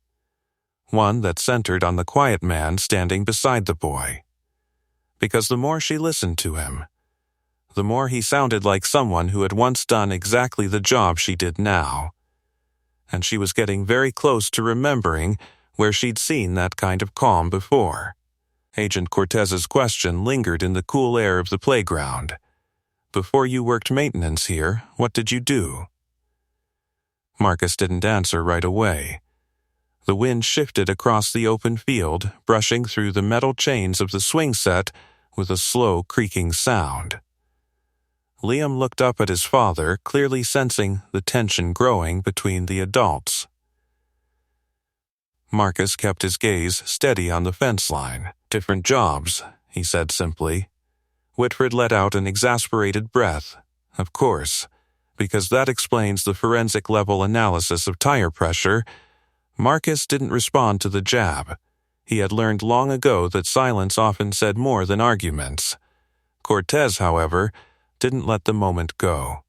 One that centered on the quiet man standing beside the boy. Because the more she listened to him, the more he sounded like someone who had once done exactly the job she did now. And she was getting very close to remembering where she'd seen that kind of calm before. Agent Cortez's question lingered in the cool air of the playground. "Before you worked maintenance here, what did you do?" Marcus didn't answer right away. The wind shifted across the open field, brushing through the metal chains of the swing set with a slow creaking sound. Liam looked up at his father, clearly sensing the tension growing between the adults. Marcus kept his gaze steady on the fence line. "Different jobs," he said simply. Whitford let out an exasperated breath. Of course, because that explains the forensic-level analysis of tire pressure. Marcus didn't respond to the jab. He had learned long ago that silence often said more than arguments. Cortez, however, didn't let the moment go.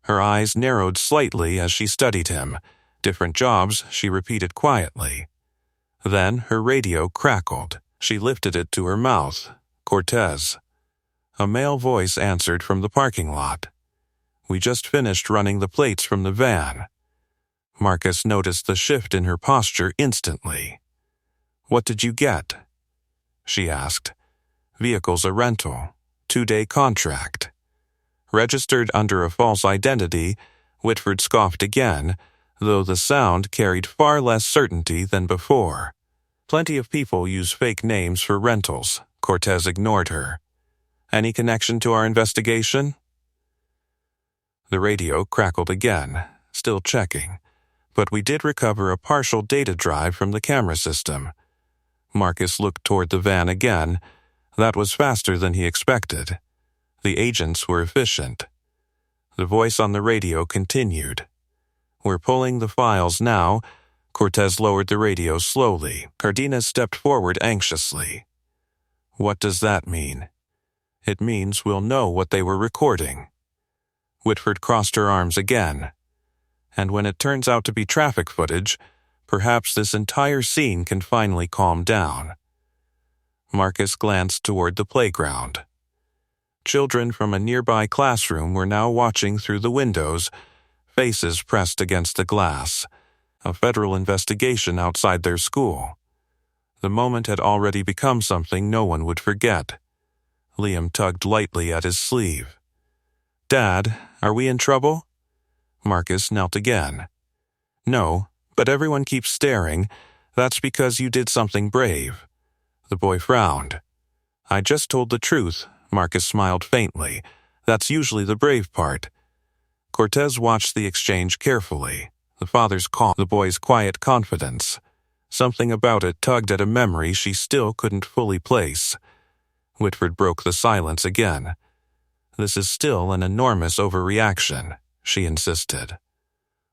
Her eyes narrowed slightly as she studied him. "Different jobs," she repeated quietly. Then her radio crackled. She lifted it to her mouth. "Cortez." A male voice answered from the parking lot. "We just finished running the plates from the van." Marcus noticed the shift in her posture instantly. "What did you get?" she asked. "Vehicle's a rental. 2-day contract." Registered under a false identity, Whitford scoffed again, though the sound carried far less certainty than before. "Plenty of people use fake names for rentals." Cortez ignored her. "Any connection to our investigation?" The radio crackled again, still checking, but we did recover a partial data drive from the camera system. Marcus looked toward the van again. That was faster than he expected. The agents were efficient. The voice on the radio continued. "We're pulling the files now." Cortez lowered the radio slowly. Cardenas stepped forward anxiously. "What does that mean?" "It means we'll know what they were recording." Whitford crossed her arms again. "And when it turns out to be traffic footage, perhaps this entire scene can finally calm down." Marcus glanced toward the playground. Children from a nearby classroom were now watching through the windows, faces pressed against the glass. A federal investigation outside their school. The moment had already become something no one would forget. Liam tugged lightly at his sleeve. "Dad, are we in trouble?" Marcus knelt again. "No, but everyone keeps staring. That's because you did something brave." The boy frowned. "I just told the truth." Marcus smiled faintly. "That's usually the brave part." Cortez watched the exchange carefully. The father's calm, the boy's quiet confidence. Something about it tugged at a memory she still couldn't fully place. Whitford broke the silence again. "This is still an enormous overreaction," she insisted.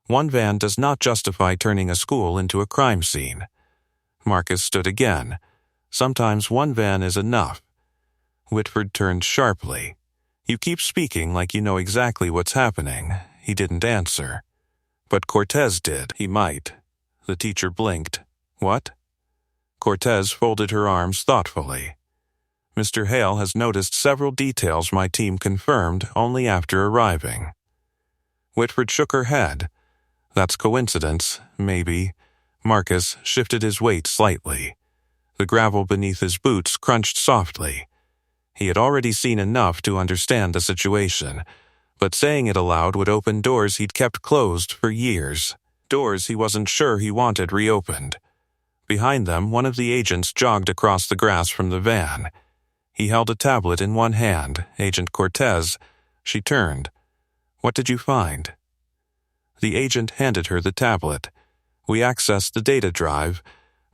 "One van does not justify turning a school into a crime scene." Marcus stood again. "Sometimes one van is enough." Whitford turned sharply. "You keep speaking like you know exactly what's happening." He didn't answer. "But Cortez did." "He might." The teacher blinked. "What?" Cortez folded her arms thoughtfully. "Mr. Hale has noticed several details my team confirmed only after arriving." Whitford shook her head. "That's coincidence, maybe." Marcus shifted his weight slightly. The gravel beneath his boots crunched softly. He had already seen enough to understand the situation, but saying it aloud would open doors he'd kept closed for years, doors he wasn't sure he wanted reopened. Behind them, one of the agents jogged across the grass from the van. He held a tablet in one hand. "Agent Cortez." She turned. "What did you find?" The agent handed her the tablet. "We accessed the data drive."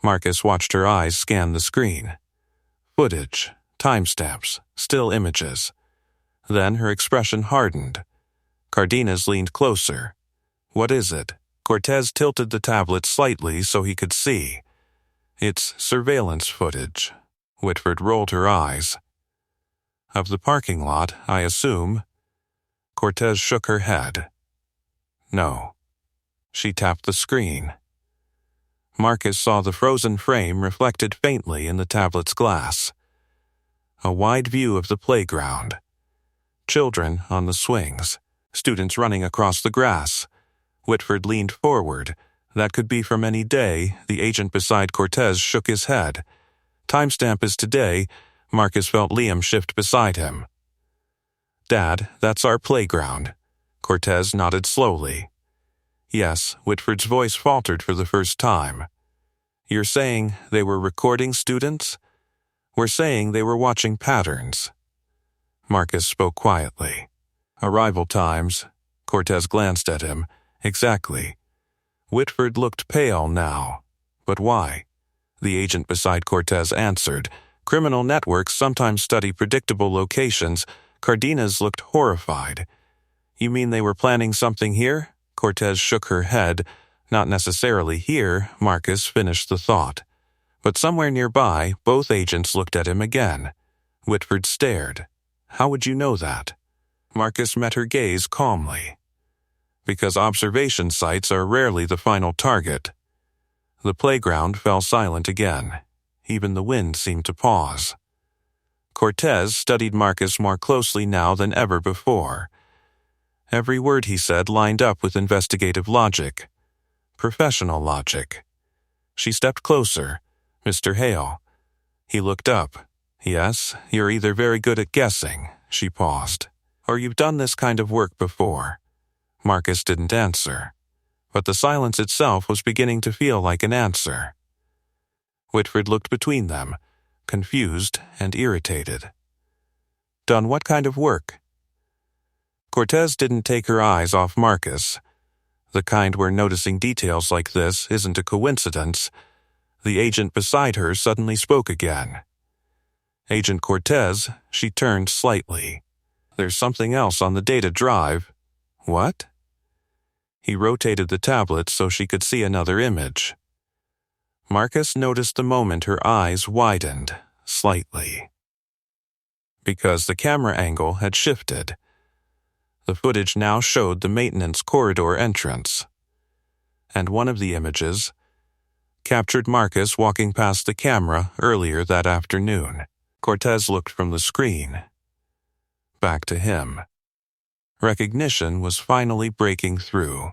Marcus watched her eyes scan the screen. Footage, timestamps, still images. Then her expression hardened. Cardenas leaned closer. "What is it?" Cortez tilted the tablet slightly so he could see. It's surveillance footage. Whitford rolled her eyes. Of the parking lot, I assume. Cortez shook her head. No. She tapped the screen. Marcus saw the frozen frame reflected faintly in the tablet's glass. A wide view of the playground. Children on the swings. Students running across the grass. Whitford leaned forward. That could be from any day. The agent beside Cortez shook his head. Timestamp is today. Marcus felt Liam shift beside him. Dad, that's our playground. Cortez nodded slowly. Yes, Whitford's voice faltered for the first time. You're saying they were recording students? We're saying they were watching patterns. Marcus spoke quietly. Arrival times. Cortez glanced at him. Exactly. Whitford looked pale now. But why? The agent beside Cortez answered. Criminal networks sometimes study predictable locations. Cardenas looked horrified. You mean they were planning something here? Cortez shook her head. Not necessarily here, Marcus finished the thought. But somewhere nearby, both agents looked at him again. Whitford stared. How would you know that? Marcus met her gaze calmly. Because observation sites are rarely the final target. The playground fell silent again. Even the wind seemed to pause. Cortez studied Marcus more closely now than ever before. Every word he said lined up with investigative logic. Professional logic. She stepped closer. Mr. Hale. He looked up. Yes, you're either very good at guessing, she paused, or you've done this kind of work before. Marcus didn't answer, but the silence itself was beginning to feel like an answer. Whitford looked between them, confused and irritated. Done what kind of work? Cortez didn't take her eyes off Marcus. The kind where noticing details like this isn't a coincidence. The agent beside her suddenly spoke again. Agent Cortez, she turned slightly. There's something else on the data drive. What? He rotated the tablet so she could see another image. Marcus noticed the moment her eyes widened, slightly. Because the camera angle had shifted. The footage now showed the maintenance corridor entrance. And one of the images captured Marcus walking past the camera earlier that afternoon. Cortez looked from the screen. Back to him. Recognition was finally breaking through.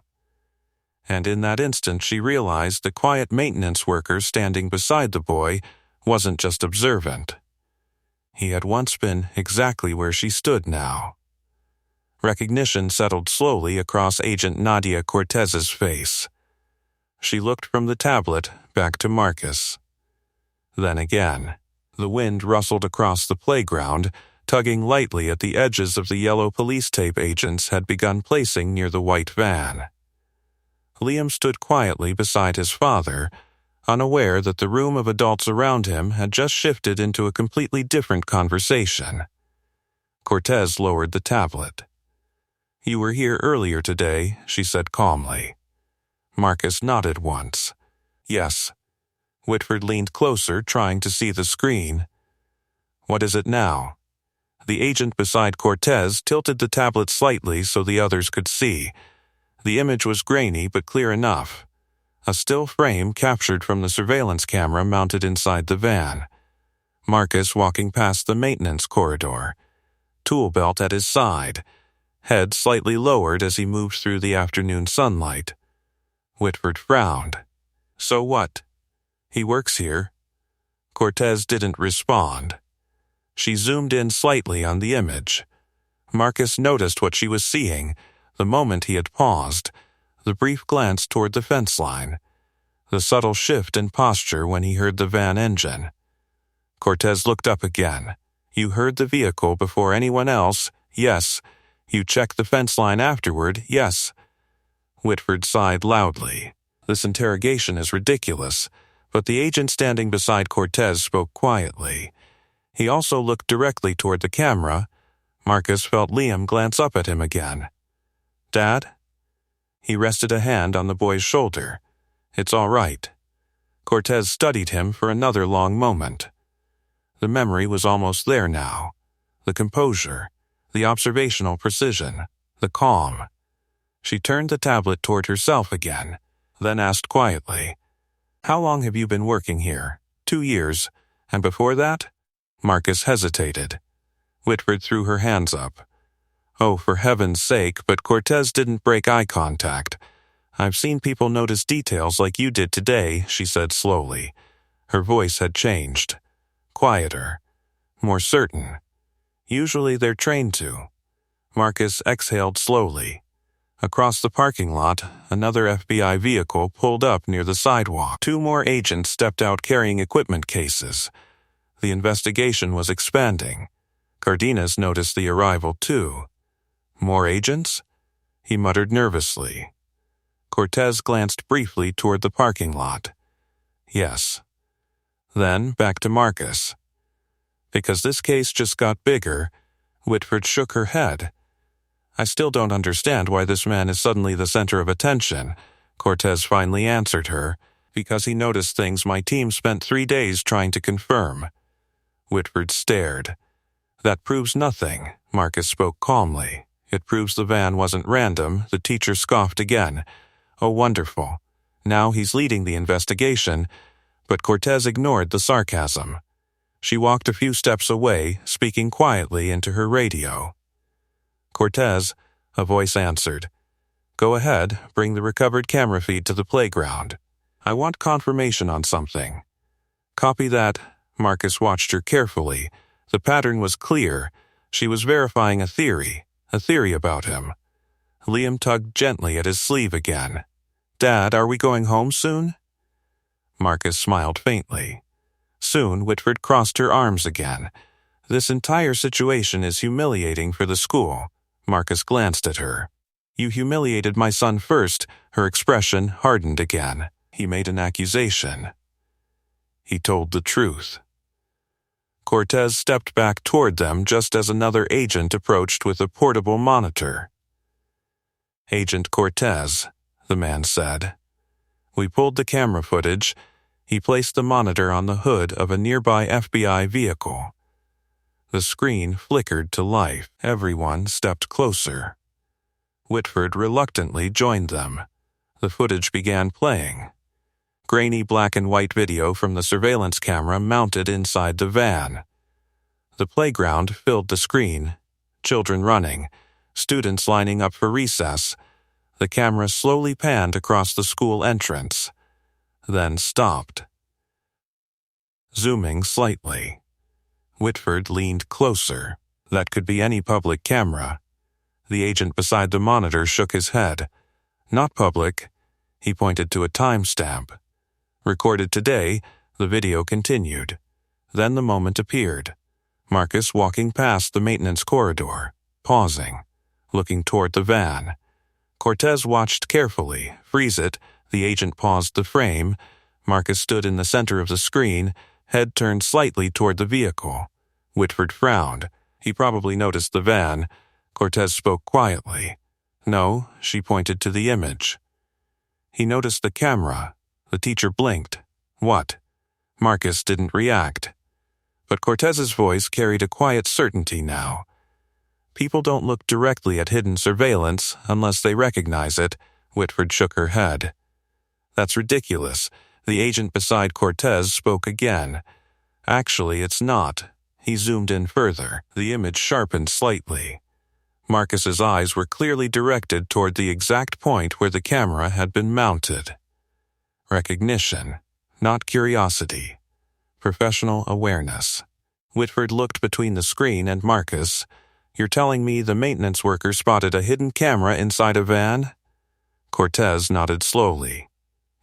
And in that instant she realized the quiet maintenance worker standing beside the boy wasn't just observant. He had once been exactly where she stood now. Recognition settled slowly across Agent Nadia Cortez's face. She looked from the tablet back to Marcus. Then again, the wind rustled across the playground, tugging lightly at the edges of the yellow police tape agents had begun placing near the white van. Liam stood quietly beside his father, unaware that the room of adults around him had just shifted into a completely different conversation. Cortez lowered the tablet. You were here earlier today, she said calmly. Marcus nodded once. Yes. Whitford leaned closer, trying to see the screen. What is it now? The agent beside Cortez tilted the tablet slightly so the others could see. The image was grainy but clear enough. A still frame captured from the surveillance camera mounted inside the van. Marcus walking past the maintenance corridor. Tool belt at his side. Head slightly lowered as he moved through the afternoon sunlight. Whitford frowned. So what? He works here. Cortez didn't respond. She zoomed in slightly on the image. Marcus noticed what she was seeing, the moment he had paused, the brief glance toward the fence line, the subtle shift in posture when he heard the van engine. Cortez looked up again. You heard the vehicle before anyone else? Yes. You checked the fence line afterward? Yes. Whitford sighed loudly. This interrogation is ridiculous, but the agent standing beside Cortez spoke quietly. He also looked directly toward the camera. Marcus felt Liam glance up at him again. Dad? He rested a hand on the boy's shoulder. It's all right. Cortez studied him for another long moment. The memory was almost there now. The composure, the observational precision, the calm. She turned the tablet toward herself again, then asked quietly, "How long have you been working here? 2 years. And before that?" Marcus hesitated. Whitford threw her hands up. "Oh, for heaven's sake," but Cortez didn't break eye contact. "I've seen people notice details like you did today," she said slowly. Her voice had changed. Quieter. More certain. Usually they're trained to. Marcus exhaled slowly. Across the parking lot, another FBI vehicle pulled up near the sidewalk. 2 more agents stepped out carrying equipment cases. The investigation was expanding. Cardenas noticed the arrival too. More agents? He muttered nervously. Cortez glanced briefly toward the parking lot. Yes. Then back to Marcus. Because this case just got bigger, Whitford shook her head. "I still don't understand why this man is suddenly the center of attention," Cortez finally answered her. "Because he noticed things my team spent 3 days trying to confirm." Whitford stared. "That proves nothing," Marcus spoke calmly. "It proves the van wasn't random," the teacher scoffed again. "Oh, wonderful. Now he's leading the investigation," but Cortez ignored the sarcasm. She walked a few steps away, speaking quietly into her radio. "Cortez," a voice answered. "Go ahead, bring the recovered camera feed to the playground. I want confirmation on something." "Copy that." Marcus watched her carefully. The pattern was clear. She was verifying a theory about him. Liam tugged gently at his sleeve again. "Dad, are we going home soon?" Marcus smiled faintly. Soon, Whitford crossed her arms again. "This entire situation is humiliating for the school." Marcus glanced at her. "You humiliated my son first." Her expression hardened again. "He made an accusation." He told the truth. Cortez stepped back toward them just as another agent approached with a portable monitor. "Agent Cortez," the man said. We pulled the camera footage. He placed the monitor on the hood of a nearby FBI vehicle. The screen flickered to life. Everyone stepped closer. Whitford reluctantly joined them. The footage began playing. Grainy black and white video from the surveillance camera mounted inside the van. The playground filled the screen. Children running. Students lining up for recess. The camera slowly panned across the school entrance, then stopped. Zooming slightly. Whitford leaned closer. That could be any public camera. The agent beside the monitor shook his head. "Not public." He pointed to a timestamp. "Recorded today," the video continued. Then the moment appeared. Marcus walking past the maintenance corridor, pausing, looking toward the van. Cortez watched carefully. Freeze it. The agent paused the frame. Marcus stood in the center of the screen, head turned slightly toward the vehicle. Whitford frowned. He probably noticed the van. Cortez spoke quietly. "No," she pointed to the image. He noticed the camera. The teacher blinked. "What?" Marcus didn't react. But Cortez's voice carried a quiet certainty now. "People don't look directly at hidden surveillance unless they recognize it." Whitford shook her head. "That's ridiculous." The agent beside Cortez spoke again. "Actually, it's not." He zoomed in further. The image sharpened slightly. Marcus's eyes were clearly directed toward the exact point where the camera had been mounted. Recognition, not curiosity. Professional awareness. Whitford looked between the screen and Marcus. "You're telling me the maintenance worker spotted a hidden camera inside a van?" Cortez nodded slowly.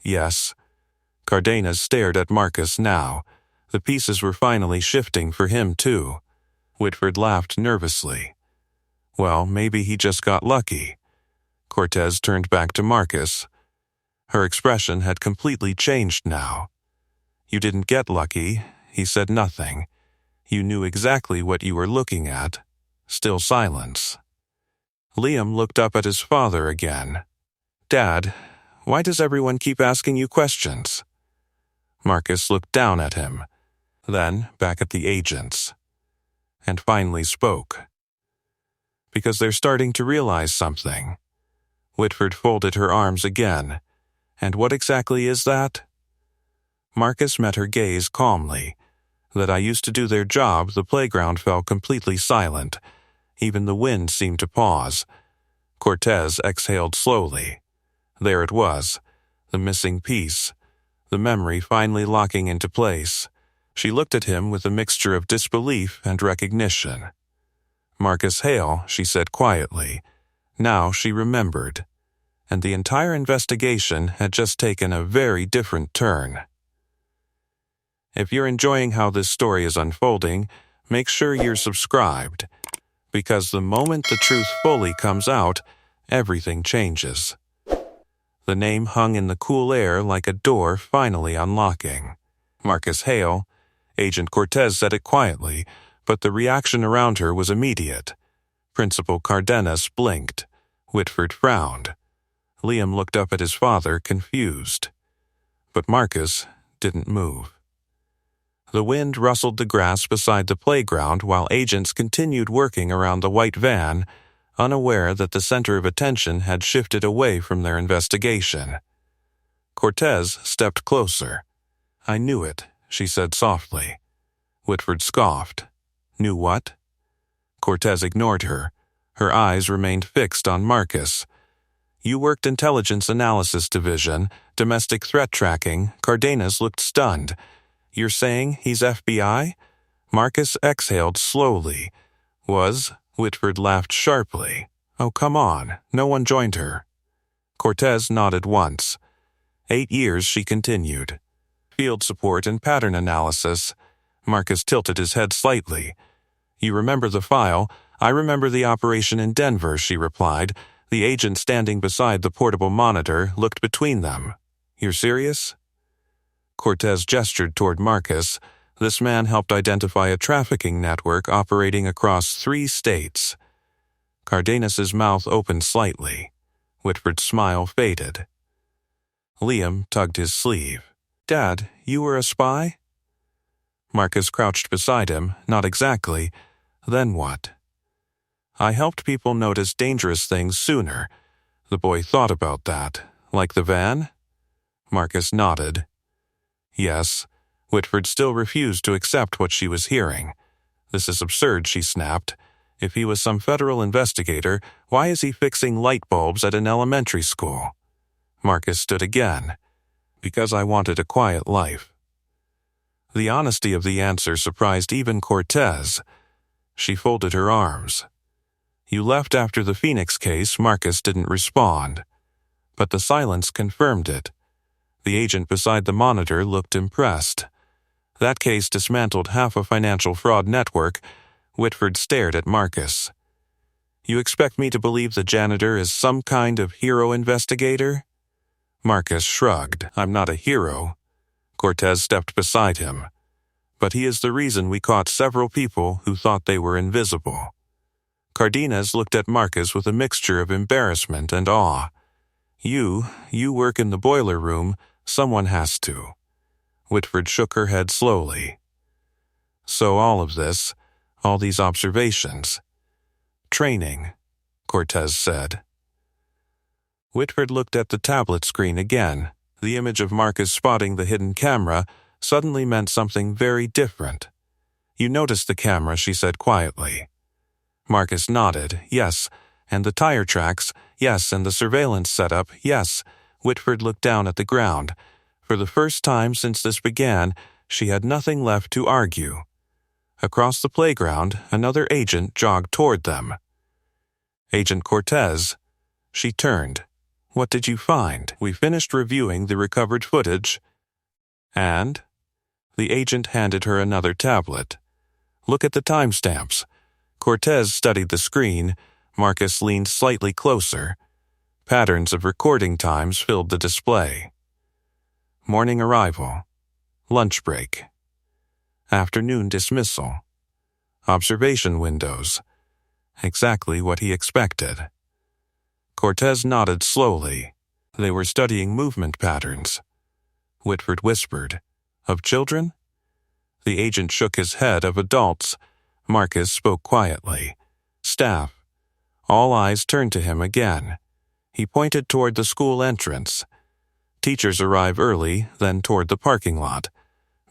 "Yes." Cardenas stared at Marcus now. The pieces were finally shifting for him, too. Whitford laughed nervously. "Well, maybe he just got lucky." Cortez turned back to Marcus. Her expression had completely changed now. "You didn't get lucky." He said nothing. "You knew exactly what you were looking at." Still silence. Liam looked up at his father again. "Dad, why does everyone keep asking you questions?" Marcus looked down at him, then back at the agents, and finally spoke. Because they're starting to realize something. Whitford folded her arms again. And what exactly is that? Marcus met her gaze calmly. That I used to do their job, the playground fell completely silent. Even the wind seemed to pause. Cortez exhaled slowly. There it was, the missing piece, the memory finally locking into place. She looked at him with a mixture of disbelief and recognition. Marcus Hale, she said quietly. Now she remembered. And the entire investigation had just taken a very different turn. If you're enjoying how this story is unfolding, make sure you're subscribed, because the moment the truth fully comes out, everything changes. The name hung in the cool air like a door finally unlocking. Marcus Hale. Agent Cortez said it quietly, but the reaction around her was immediate. Principal Cardenas blinked. Whitford frowned. Liam looked up at his father, confused. But Marcus didn't move. The wind rustled the grass beside the playground while agents continued working around the white van, unaware that the center of attention had shifted away from their investigation. Cortez stepped closer. "I knew it," she said softly. Whitford scoffed. "Knew what?" Cortez ignored her. Her eyes remained fixed on Marcus. "You worked Intelligence Analysis Division, Domestic Threat Tracking." Cardenas looked stunned. "You're saying he's FBI?" Marcus exhaled slowly. "Was?" Whitford laughed sharply. "Oh, come on." No one joined her. Cortez nodded once. 8 years, she continued. Field support and pattern analysis. Marcus tilted his head slightly. "You remember the file? I remember the operation in Denver," she replied. The agent standing beside the portable monitor looked between them. "You're serious?" Cortez gestured toward Marcus. This man helped identify a trafficking network operating across 3 states. Cardenas's mouth opened slightly. Whitford's smile faded. Liam tugged his sleeve. "Dad, you were a spy?" Marcus crouched beside him. "Not exactly. Then what?" "I helped people notice dangerous things sooner." The boy thought about that. "Like the van?" Marcus nodded. "Yes." Whitford still refused to accept what she was hearing. "This is absurd," she snapped. "If he was some federal investigator, why is he fixing light bulbs at an elementary school?" Marcus stood again. "Because I wanted a quiet life." The honesty of the answer surprised even Cortez. She folded her arms. "You left after the Phoenix case." Marcus didn't respond. But the silence confirmed it. The agent beside the monitor looked impressed. "That case dismantled half a financial fraud network." Whitford stared at Marcus. "You expect me to believe the janitor is some kind of hero investigator?" Marcus shrugged. "I'm not a hero." Cortez stepped beside him. "But he is the reason we caught several people who thought they were invisible." Cardenas looked at Marcus with a mixture of embarrassment and awe. You work in the boiler room. Someone has to." Whitford shook her head slowly. "So all of this, all these observations." "Training," Cortez said. Whitford looked at the tablet screen again. The image of Marcus spotting the hidden camera suddenly meant something very different. "You noticed the camera," she said quietly. Marcus nodded. "Yes. And the tire tracks, yes, and the surveillance setup, yes." Whitford looked down at the ground. For the first time since this began, she had nothing left to argue. Across the playground, another agent jogged toward them. "Agent Cortez." She turned. "What did you find?" "We finished reviewing the recovered footage." "And?" The agent handed her another tablet. "Look at the timestamps." Cortez studied the screen. Marcus leaned slightly closer. Patterns of recording times filled the display. Morning arrival. Lunch break. Afternoon dismissal. Observation windows. Exactly what he expected. Cortez nodded slowly. They were studying movement patterns. Whitford whispered, Of children? The agent shook his head. Of adults. Marcus spoke quietly. Staff. All eyes turned to him again. He pointed toward the school entrance. Teachers arrive early, then toward the parking lot.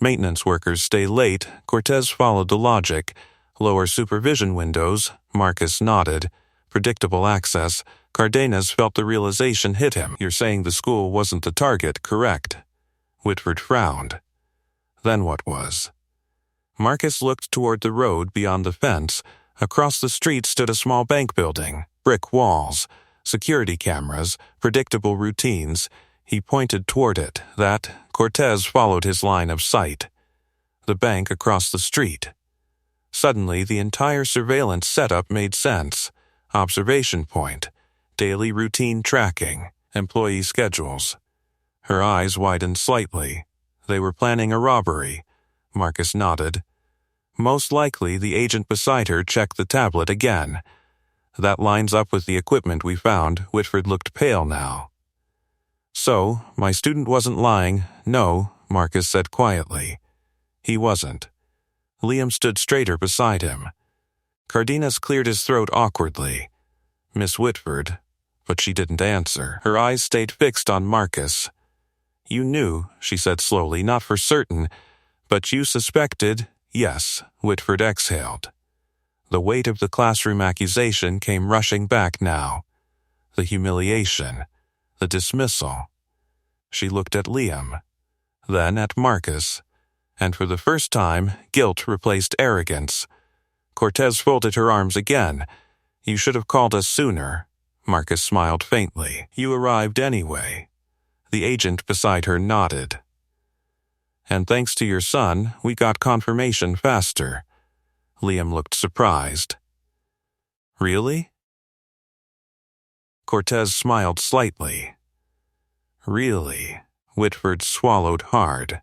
Maintenance workers stay late. Cortez followed the logic. Lower supervision windows. Marcus nodded. Predictable access. Cardenas felt the realization hit him. You're saying the school wasn't the target, correct? Whitford frowned. Then what was? Marcus looked toward the road beyond the fence. Across the street stood a small bank building. Brick walls. Security cameras. Predictable routines. He pointed toward it. That. Cortez followed his line of sight. The bank across the street. Suddenly, the entire surveillance setup made sense. Observation point. Daily routine tracking. Employee schedules. Her eyes widened slightly. They were planning a robbery. Marcus nodded. Most likely, the agent beside her checked the tablet again. That lines up with the equipment we found. Whitford looked pale now. So, my student wasn't lying. No, Marcus said quietly. He wasn't. Liam stood straighter beside him. Cardenas cleared his throat awkwardly. Miss Whitford, but she didn't answer. Her eyes stayed fixed on Marcus. You knew, she said slowly, not for certain, but you suspected. Yes, Whitford exhaled. The weight of the classroom accusation came rushing back now. The humiliation. The dismissal. She looked at Liam, then at Marcus, and for the first time, guilt replaced arrogance. Cortez folded her arms again. You should have called us sooner. Marcus smiled faintly. You arrived anyway. The agent beside her nodded. And thanks to your son, we got confirmation faster. Liam looked surprised. Really? Cortez smiled slightly. Really? Whitford swallowed hard.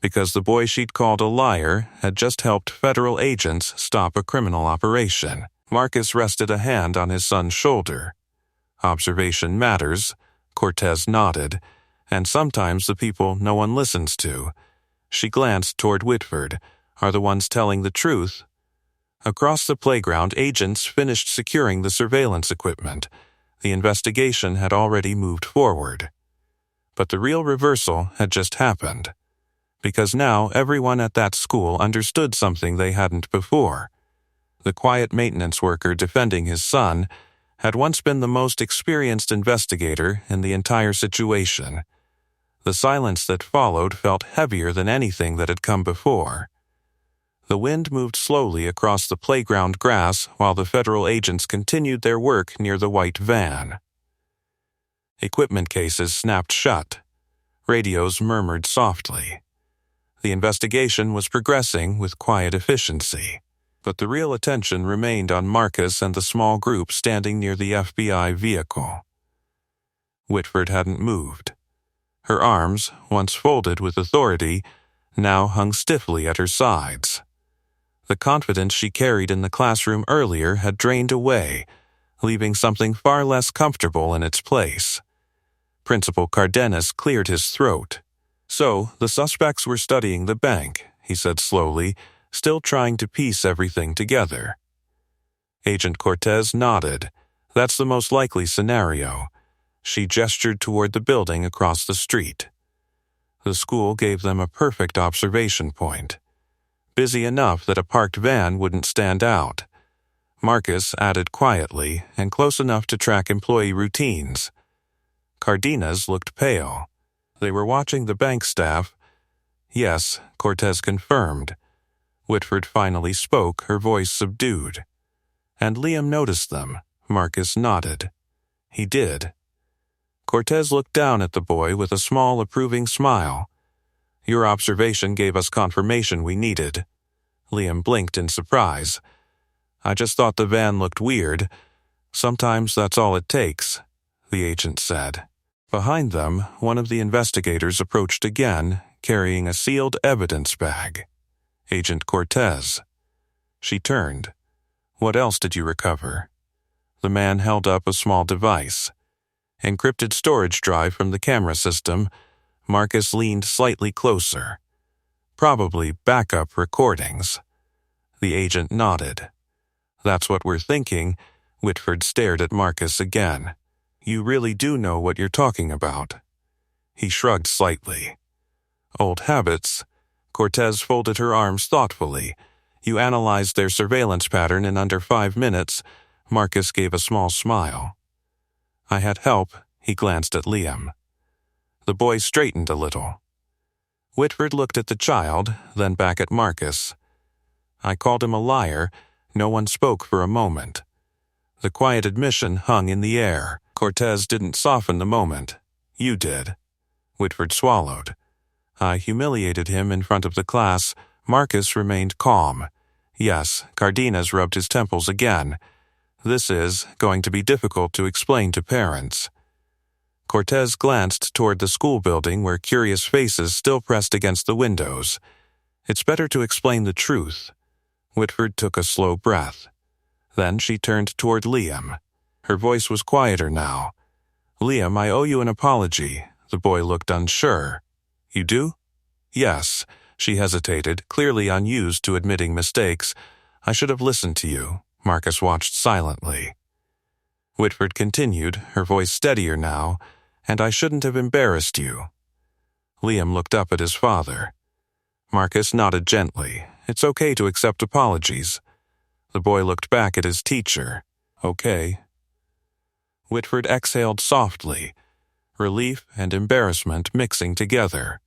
Because the boy she'd called a liar had just helped federal agents stop a criminal operation. Marcus rested a hand on his son's shoulder. Observation matters, Cortez nodded, and sometimes the people no one listens to. She glanced toward Whitford. Are the ones telling the truth? Across the playground, agents finished securing the surveillance equipment. The investigation had already moved forward. But the real reversal had just happened. Because now everyone at that school understood something they hadn't before. The quiet maintenance worker defending his son had once been the most experienced investigator in the entire situation. The silence that followed felt heavier than anything that had come before. The wind moved slowly across the playground grass while the federal agents continued their work near the white van. Equipment cases snapped shut. Radios murmured softly. The investigation was progressing with quiet efficiency, but the real attention remained on Marcus and the small group standing near the FBI vehicle. Whitford hadn't moved. Her arms, once folded with authority, now hung stiffly at her sides. The confidence she carried in the classroom earlier had drained away, leaving something far less comfortable in its place. Principal Cardenas cleared his throat. So, the suspects were studying the bank, he said slowly, still trying to piece everything together. Agent Cortez nodded. That's the most likely scenario. She gestured toward the building across the street. The school gave them a perfect observation point. Busy enough that a parked van wouldn't stand out. Marcus added quietly and close enough to track employee routines. Cardenas looked pale. They were watching the bank staff. Yes, Cortez confirmed. Whitford finally spoke, her voice subdued. And Liam noticed them. Marcus nodded. He did. Cortez looked down at the boy with a small, approving smile. Your observation gave us confirmation we needed. Liam blinked in surprise. I just thought the van looked weird. Sometimes that's all it takes, the agent said. Behind them, one of the investigators approached again, carrying a sealed evidence bag. Agent Cortez. She turned. What else did you recover? The man held up a small device. Encrypted storage drive from the camera system. Marcus leaned slightly closer. Probably backup recordings. The agent nodded. That's what we're thinking. Whitford stared at Marcus again. You really do know what you're talking about. He shrugged slightly. Old habits. Cortez folded her arms thoughtfully. You analyzed their surveillance pattern in under 5 minutes. Marcus gave a small smile. I had help. He glanced at Liam. The boy straightened a little. Whitford looked at the child, then back at Marcus. I called him a liar. No one spoke for a moment. The quiet admission hung in the air. Cortez didn't soften the moment. You did. Whitford swallowed. I humiliated him in front of the class. Marcus remained calm. Yes, Cardenas rubbed his temples again. This is going to be difficult to explain to parents. Cortez glanced toward the school building where curious faces still pressed against the windows. It's better to explain the truth. Whitford took a slow breath. Then she turned toward Liam. Her voice was quieter now. Liam, I owe you an apology. The boy looked unsure. You do? Yes. She hesitated, clearly unused to admitting mistakes. I should have listened to you. Marcus watched silently. Whitford continued, her voice steadier now, and I shouldn't have embarrassed you. Liam looked up at his father. Marcus nodded gently. It's okay to accept apologies. The boy looked back at his teacher. Okay. Whitford exhaled softly, relief and embarrassment mixing together.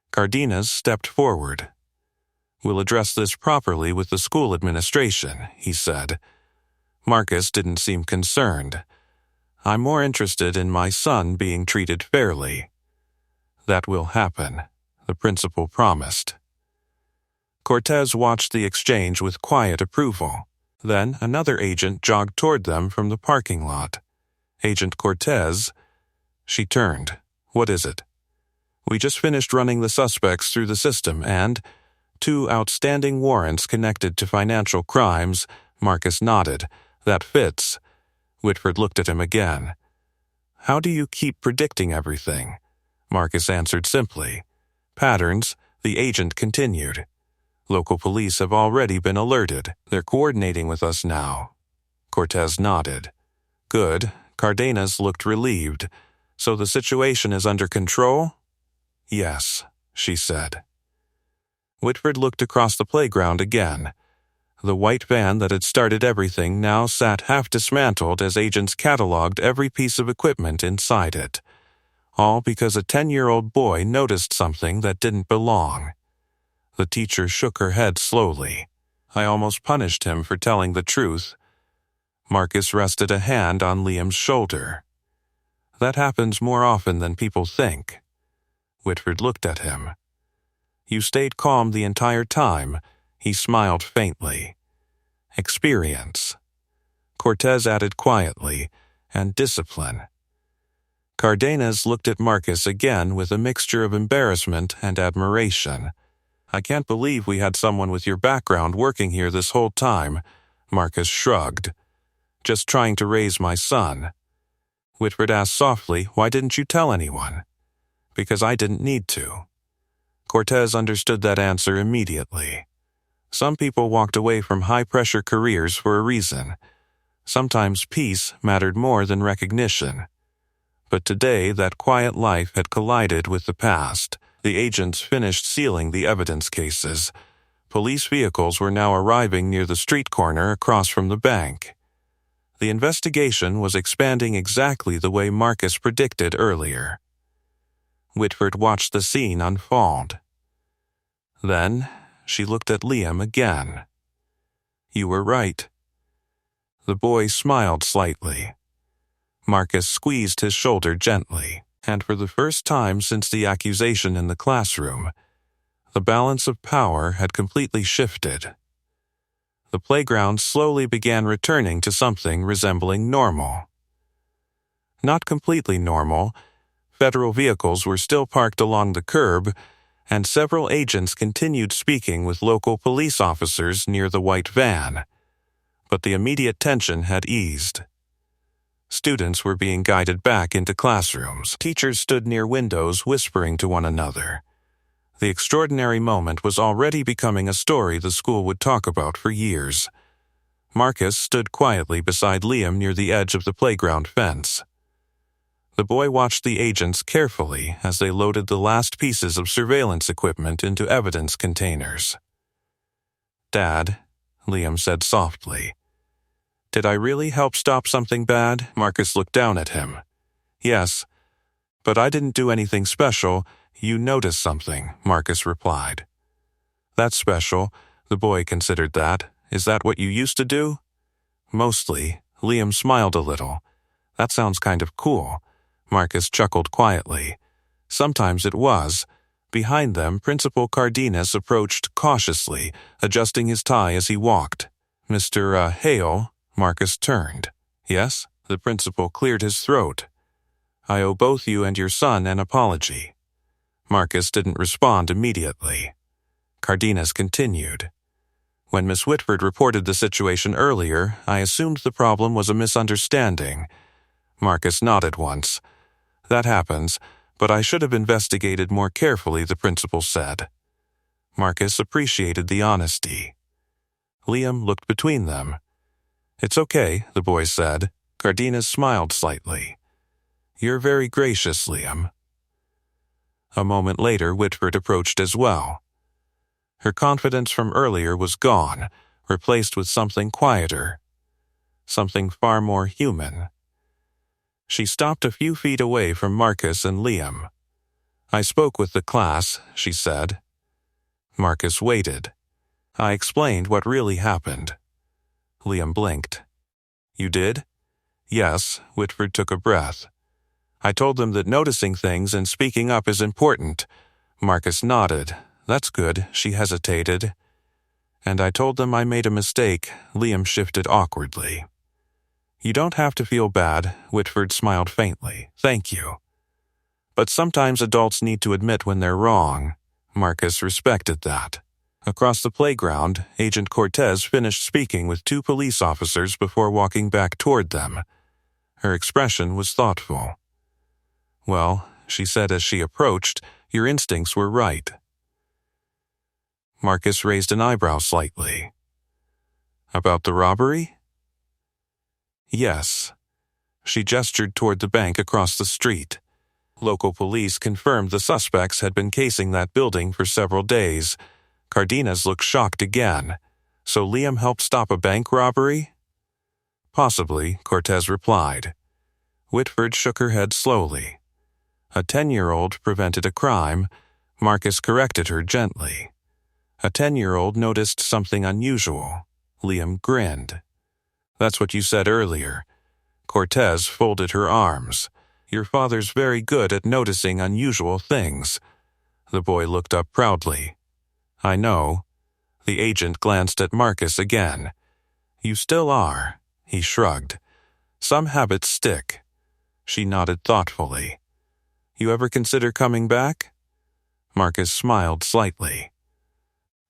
Cardenas stepped forward. We'll address this properly with the school administration, he said. Marcus didn't seem concerned. I'm more interested in my son being treated fairly. That will happen, the principal promised. Cortez watched the exchange with quiet approval. Then another agent jogged toward them from the parking lot. Agent Cortez. She turned. What is it? We just finished running the suspects through the system and 2 outstanding warrants connected to financial crimes. Marcus nodded. That fits. Whitford looked at him again. How do you keep predicting everything? Marcus answered simply. Patterns. The agent continued. Local police have already been alerted. They're coordinating with us now. Cortez nodded. Good. Cardenas looked relieved. So the situation is under control? Yes, she said. Whitford looked across the playground again. The white van that had started everything now sat half dismantled as agents cataloged every piece of equipment inside it. All because a 10-year-old boy noticed something that didn't belong. The teacher shook her head slowly. I almost punished him for telling the truth. Marcus rested a hand on Liam's shoulder. That happens more often than people think. Whitford looked at him. You stayed calm the entire time. He smiled faintly. Experience. Cortez added quietly, and discipline. Cardenas looked at Marcus again with a mixture of embarrassment and admiration. I can't believe we had someone with your background working here this whole time. Marcus shrugged. Just trying to raise my son. Whitford asked softly, why didn't you tell anyone? Because I didn't need to. Cortez understood that answer immediately. Some people walked away from high-pressure careers for a reason. Sometimes peace mattered more than recognition. But today that quiet life had collided with the past. The agents finished sealing the evidence cases. Police vehicles were now arriving near the street corner across from the bank. The investigation was expanding exactly the way Marcus predicted earlier. Whitford watched the scene unfold. Then she looked at Liam again. You were right. The boy smiled slightly. Marcus squeezed his shoulder gently, and for the first time since the accusation in the classroom, the balance of power had completely shifted. The playground slowly began returning to something resembling normal. Not completely normal. Federal vehicles were still parked along the curb, and several agents continued speaking with local police officers near the white van. But the immediate tension had eased. Students were being guided back into classrooms. Teachers stood near windows whispering to one another. The extraordinary moment was already becoming a story the school would talk about for years. Marcus stood quietly beside Liam near the edge of the playground fence. The boy watched the agents carefully as they loaded the last pieces of surveillance equipment into evidence containers. "Dad," Liam said softly. "Did I really help stop something bad?" Marcus looked down at him. "Yes, but I didn't do anything special. You noticed something," Marcus replied. "That's special." The boy considered that. "Is that what you used to do?" "Mostly." Liam smiled a little. "That sounds kind of cool." Marcus chuckled quietly. Sometimes it was. Behind them, Principal Cardenas approached cautiously, adjusting his tie as he walked. "Mr. Hale," Marcus turned. "Yes?" The principal cleared his throat. "I owe both you and your son an apology." Marcus didn't respond immediately. Cardenas continued. "When Miss Whitford reported the situation earlier, I assumed the problem was a misunderstanding." Marcus nodded once. "That happens, but I should have investigated more carefully," the principal said. Marcus appreciated the honesty. Liam looked between them. "It's okay," the boy said. Cardenas smiled slightly. "You're very gracious, Liam." A moment later, Whitford approached as well. Her confidence from earlier was gone, replaced with something quieter, something far more human. She stopped a few feet away from Marcus and Liam. "I spoke with the class," she said. Marcus waited. "I explained what really happened." Liam blinked. "You did?" "Yes," Whitford took a breath. "I told them that noticing things and speaking up is important." Marcus nodded. "That's good." She hesitated. "And I told them I made a mistake." Liam shifted awkwardly. "You don't have to feel bad," Whitford smiled faintly. "Thank you." "But sometimes adults need to admit when they're wrong." Marcus respected that. Across the playground, Agent Cortez finished speaking with 2 police officers before walking back toward them. Her expression was thoughtful. "Well," she said as she approached, "your instincts were right." Marcus raised an eyebrow slightly. "About the robbery?" "Yes." She gestured toward the bank across the street. Local police confirmed the suspects had been casing that building for several days. Cardenas looked shocked again. "So Liam helped stop a bank robbery?" "Possibly," Cortez replied. Whitford shook her head slowly. "A 10-year-old prevented a crime." Marcus corrected her gently. "A 10-year-old noticed something unusual." Liam grinned. "That's what you said earlier." Cortez folded her arms. "Your father's very good at noticing unusual things." The boy looked up proudly. "I know." The agent glanced at Marcus again. "You still are." He shrugged. "Some habits stick." She nodded thoughtfully. "You ever consider coming back?" Marcus smiled slightly.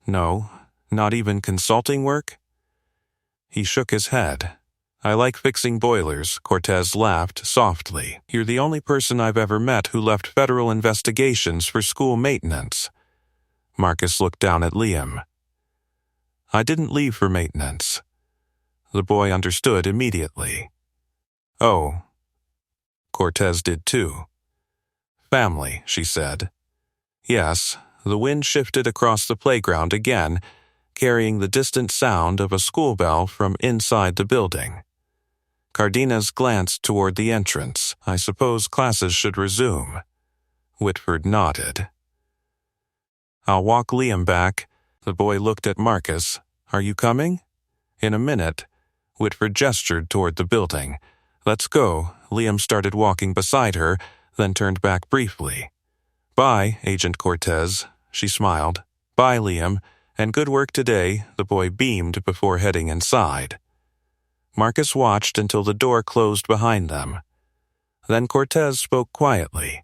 "No, not even consulting work?" He shook his head. "I like fixing boilers." Cortez laughed softly. "You're the only person I've ever met who left federal investigations for school maintenance." Marcus looked down at Liam. "I didn't leave for maintenance." The boy understood immediately. "Oh." Cortez did too. "Family," she said. "Yes." The wind shifted across the playground again, carrying the distant sound of a school bell from inside the building. Cardenas glanced toward the entrance. "I suppose classes should resume." Whitford nodded. "I'll walk Liam back." The boy looked at Marcus. "Are you coming?" "In a minute." Whitford gestured toward the building. "Let's go." Liam started walking beside her, then turned back briefly. "Bye, Agent Cortez." She smiled. "Bye, Liam. And good work today." The boy beamed before heading inside. Marcus watched until the door closed behind them. Then Cortez spoke quietly.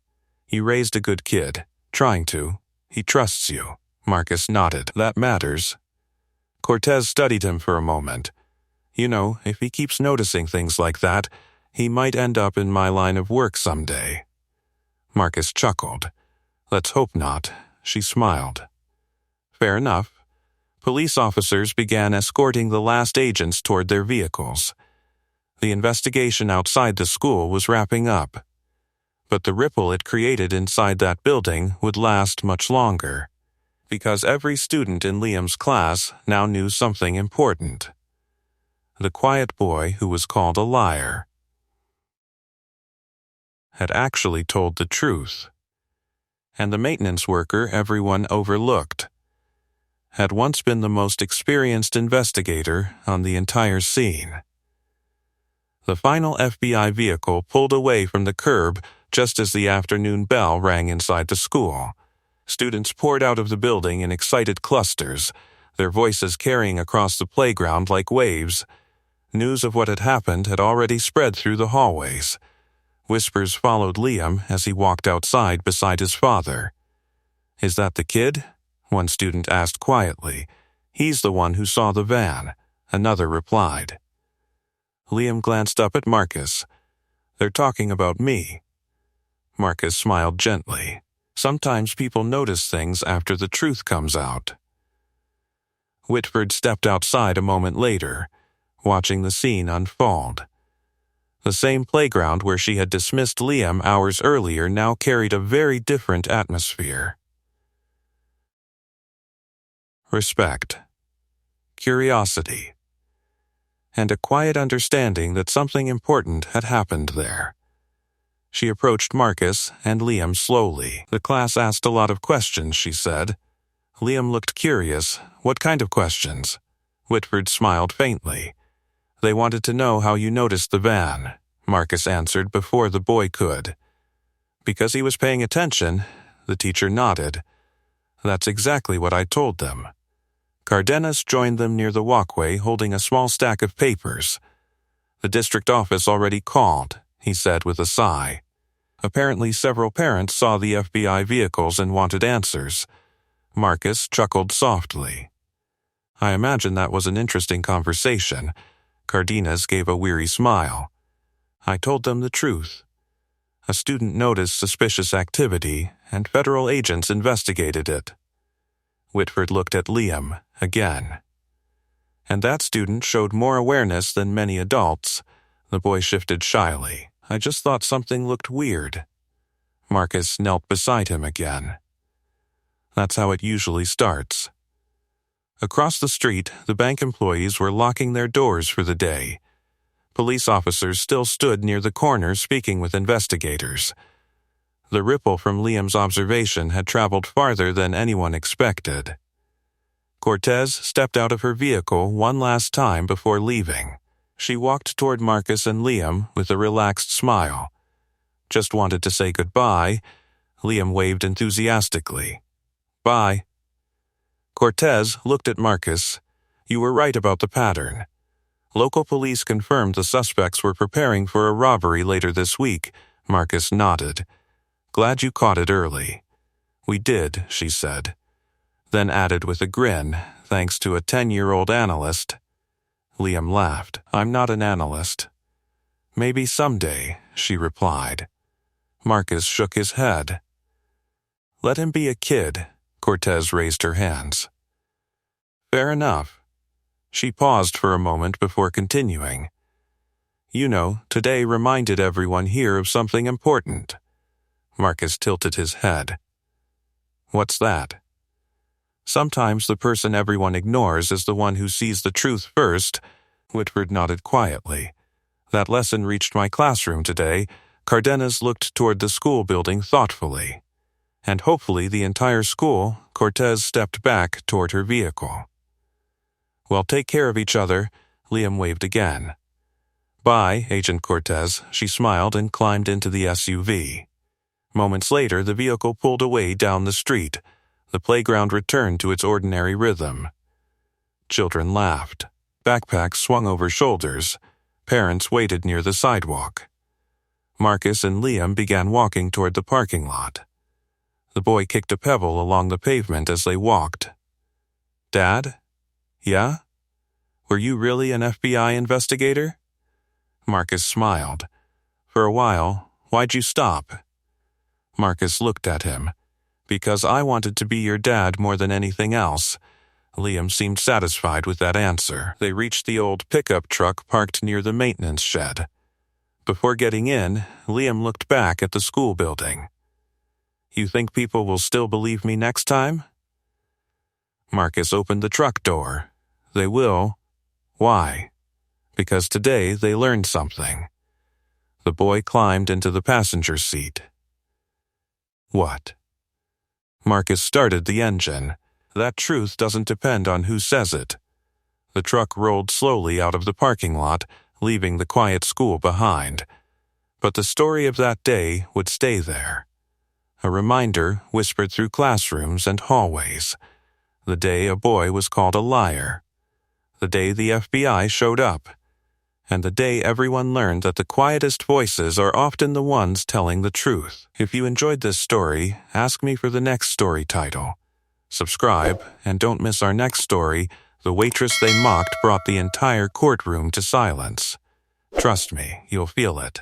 "You raised a good kid. Trying to. He trusts you." Marcus nodded. "That matters." Cortez studied him for a moment. "You know, if he keeps noticing things like that, he might end up in my line of work someday." Marcus chuckled. "Let's hope not." she smiled. Fair enough. Police officers began escorting the last agents toward their vehicles. The investigation outside the school was wrapping up, but the ripple it created inside that building would last much longer, because every student in Liam's class now knew something important. The quiet boy who was called a liar had actually told the truth, and the maintenance worker everyone overlooked had once been the most experienced investigator on the entire scene. The final FBI vehicle pulled away from the curb just as the afternoon bell rang inside the school. Students poured out of the building in excited clusters, their voices carrying across the playground like waves. News of what had happened had already spread through the hallways. Whispers followed Liam as he walked outside beside his father. "Is that the kid?" one student asked quietly. "He's the one who saw the van," another replied. Liam glanced up at Marcus. "They're talking about me." Marcus smiled gently. Sometimes people notice things after the truth comes out. Whitford stepped outside a moment later, watching the scene unfold. The same playground where she had dismissed Liam hours earlier now carried a very different atmosphere. Respect, curiosity, and a quiet understanding that something important had happened there. She approached Marcus and Liam slowly. "The class asked a lot of questions," she said. Liam looked curious. "What kind of questions?" Whitford smiled faintly. "They wanted to know how you noticed the van," Marcus answered before the boy could. "Because he was paying attention," the teacher nodded. "That's exactly what I told them." Cardenas joined them near the walkway holding a small stack of papers. "The district office already called," he said with a sigh. "Apparently several parents saw the FBI vehicles and wanted answers." Marcus chuckled softly. "I imagine that was an interesting conversation." Cardenas gave a weary smile. "I told them the truth. A student noticed suspicious activity, and federal agents investigated it." Whitford looked at Liam again. "And that student showed more awareness than many adults." The boy shifted shyly. "I just thought something looked weird." Marcus knelt beside him again. "That's how it usually starts." Across the street, the bank employees were locking their doors for the day. Police officers still stood near the corner speaking with investigators. The ripple from Liam's observation had traveled farther than anyone expected. Cortez stepped out of her vehicle one last time before leaving. She walked toward Marcus and Liam with a relaxed smile. "Just wanted to say goodbye." Liam waved enthusiastically. "Bye." Cortez looked at Marcus. "You were right about the pattern. Local police confirmed the suspects were preparing for a robbery later this week." Marcus nodded. "Glad you caught it early." "We did," she said. Then added with a grin, "Thanks to a 10-year-old analyst." Liam laughed. "I'm not an analyst." "Maybe someday," she replied. Marcus shook his head. "Let him be a kid." Cortez raised her hands. "Fair enough." She paused for a moment before continuing. "You know, today reminded everyone here of something important." Marcus tilted his head. "What's that?" "Sometimes the person everyone ignores is the one who sees the truth first." Whitford nodded quietly. "That lesson reached my classroom today." Cardenas looked toward the school building thoughtfully. "And hopefully the entire school." Cortez stepped back toward her vehicle. "Well, take care of each other." Liam waved again. "Bye, Agent Cortez." She smiled and climbed into the SUV. Moments later, the vehicle pulled away down the street. The playground returned to its ordinary rhythm. Children laughed. Backpacks swung over shoulders. Parents waited near the sidewalk. Marcus and Liam began walking toward the parking lot. The boy kicked a pebble along the pavement as they walked. "Dad? Yeah? Were you really an FBI investigator?" Marcus smiled. "For a while. Why'd you stop?" Marcus looked at him. Because I wanted to be your dad more than anything else. Liam seemed satisfied with that answer. They reached the old pickup truck parked near the maintenance shed. Before getting in, Liam looked back at the school building. You think people will still believe me next time? Marcus opened the truck door. They will. Why? Because today they learned something. The boy climbed into the passenger seat. What? Marcus started the engine. That truth doesn't depend on who says it. The truck rolled slowly out of the parking lot, leaving the quiet school behind. But the story of that day would stay there. A reminder whispered through classrooms and hallways. The day a boy was called a liar. The day the FBI showed up. And the day everyone learned that the quietest voices are often the ones telling the truth. If you enjoyed this story, ask me for the next story title. Subscribe, and don't miss our next story. The waitress they mocked brought the entire courtroom to silence. Trust me, you'll feel it.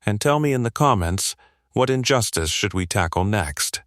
And tell me in the comments, what injustice should we tackle next?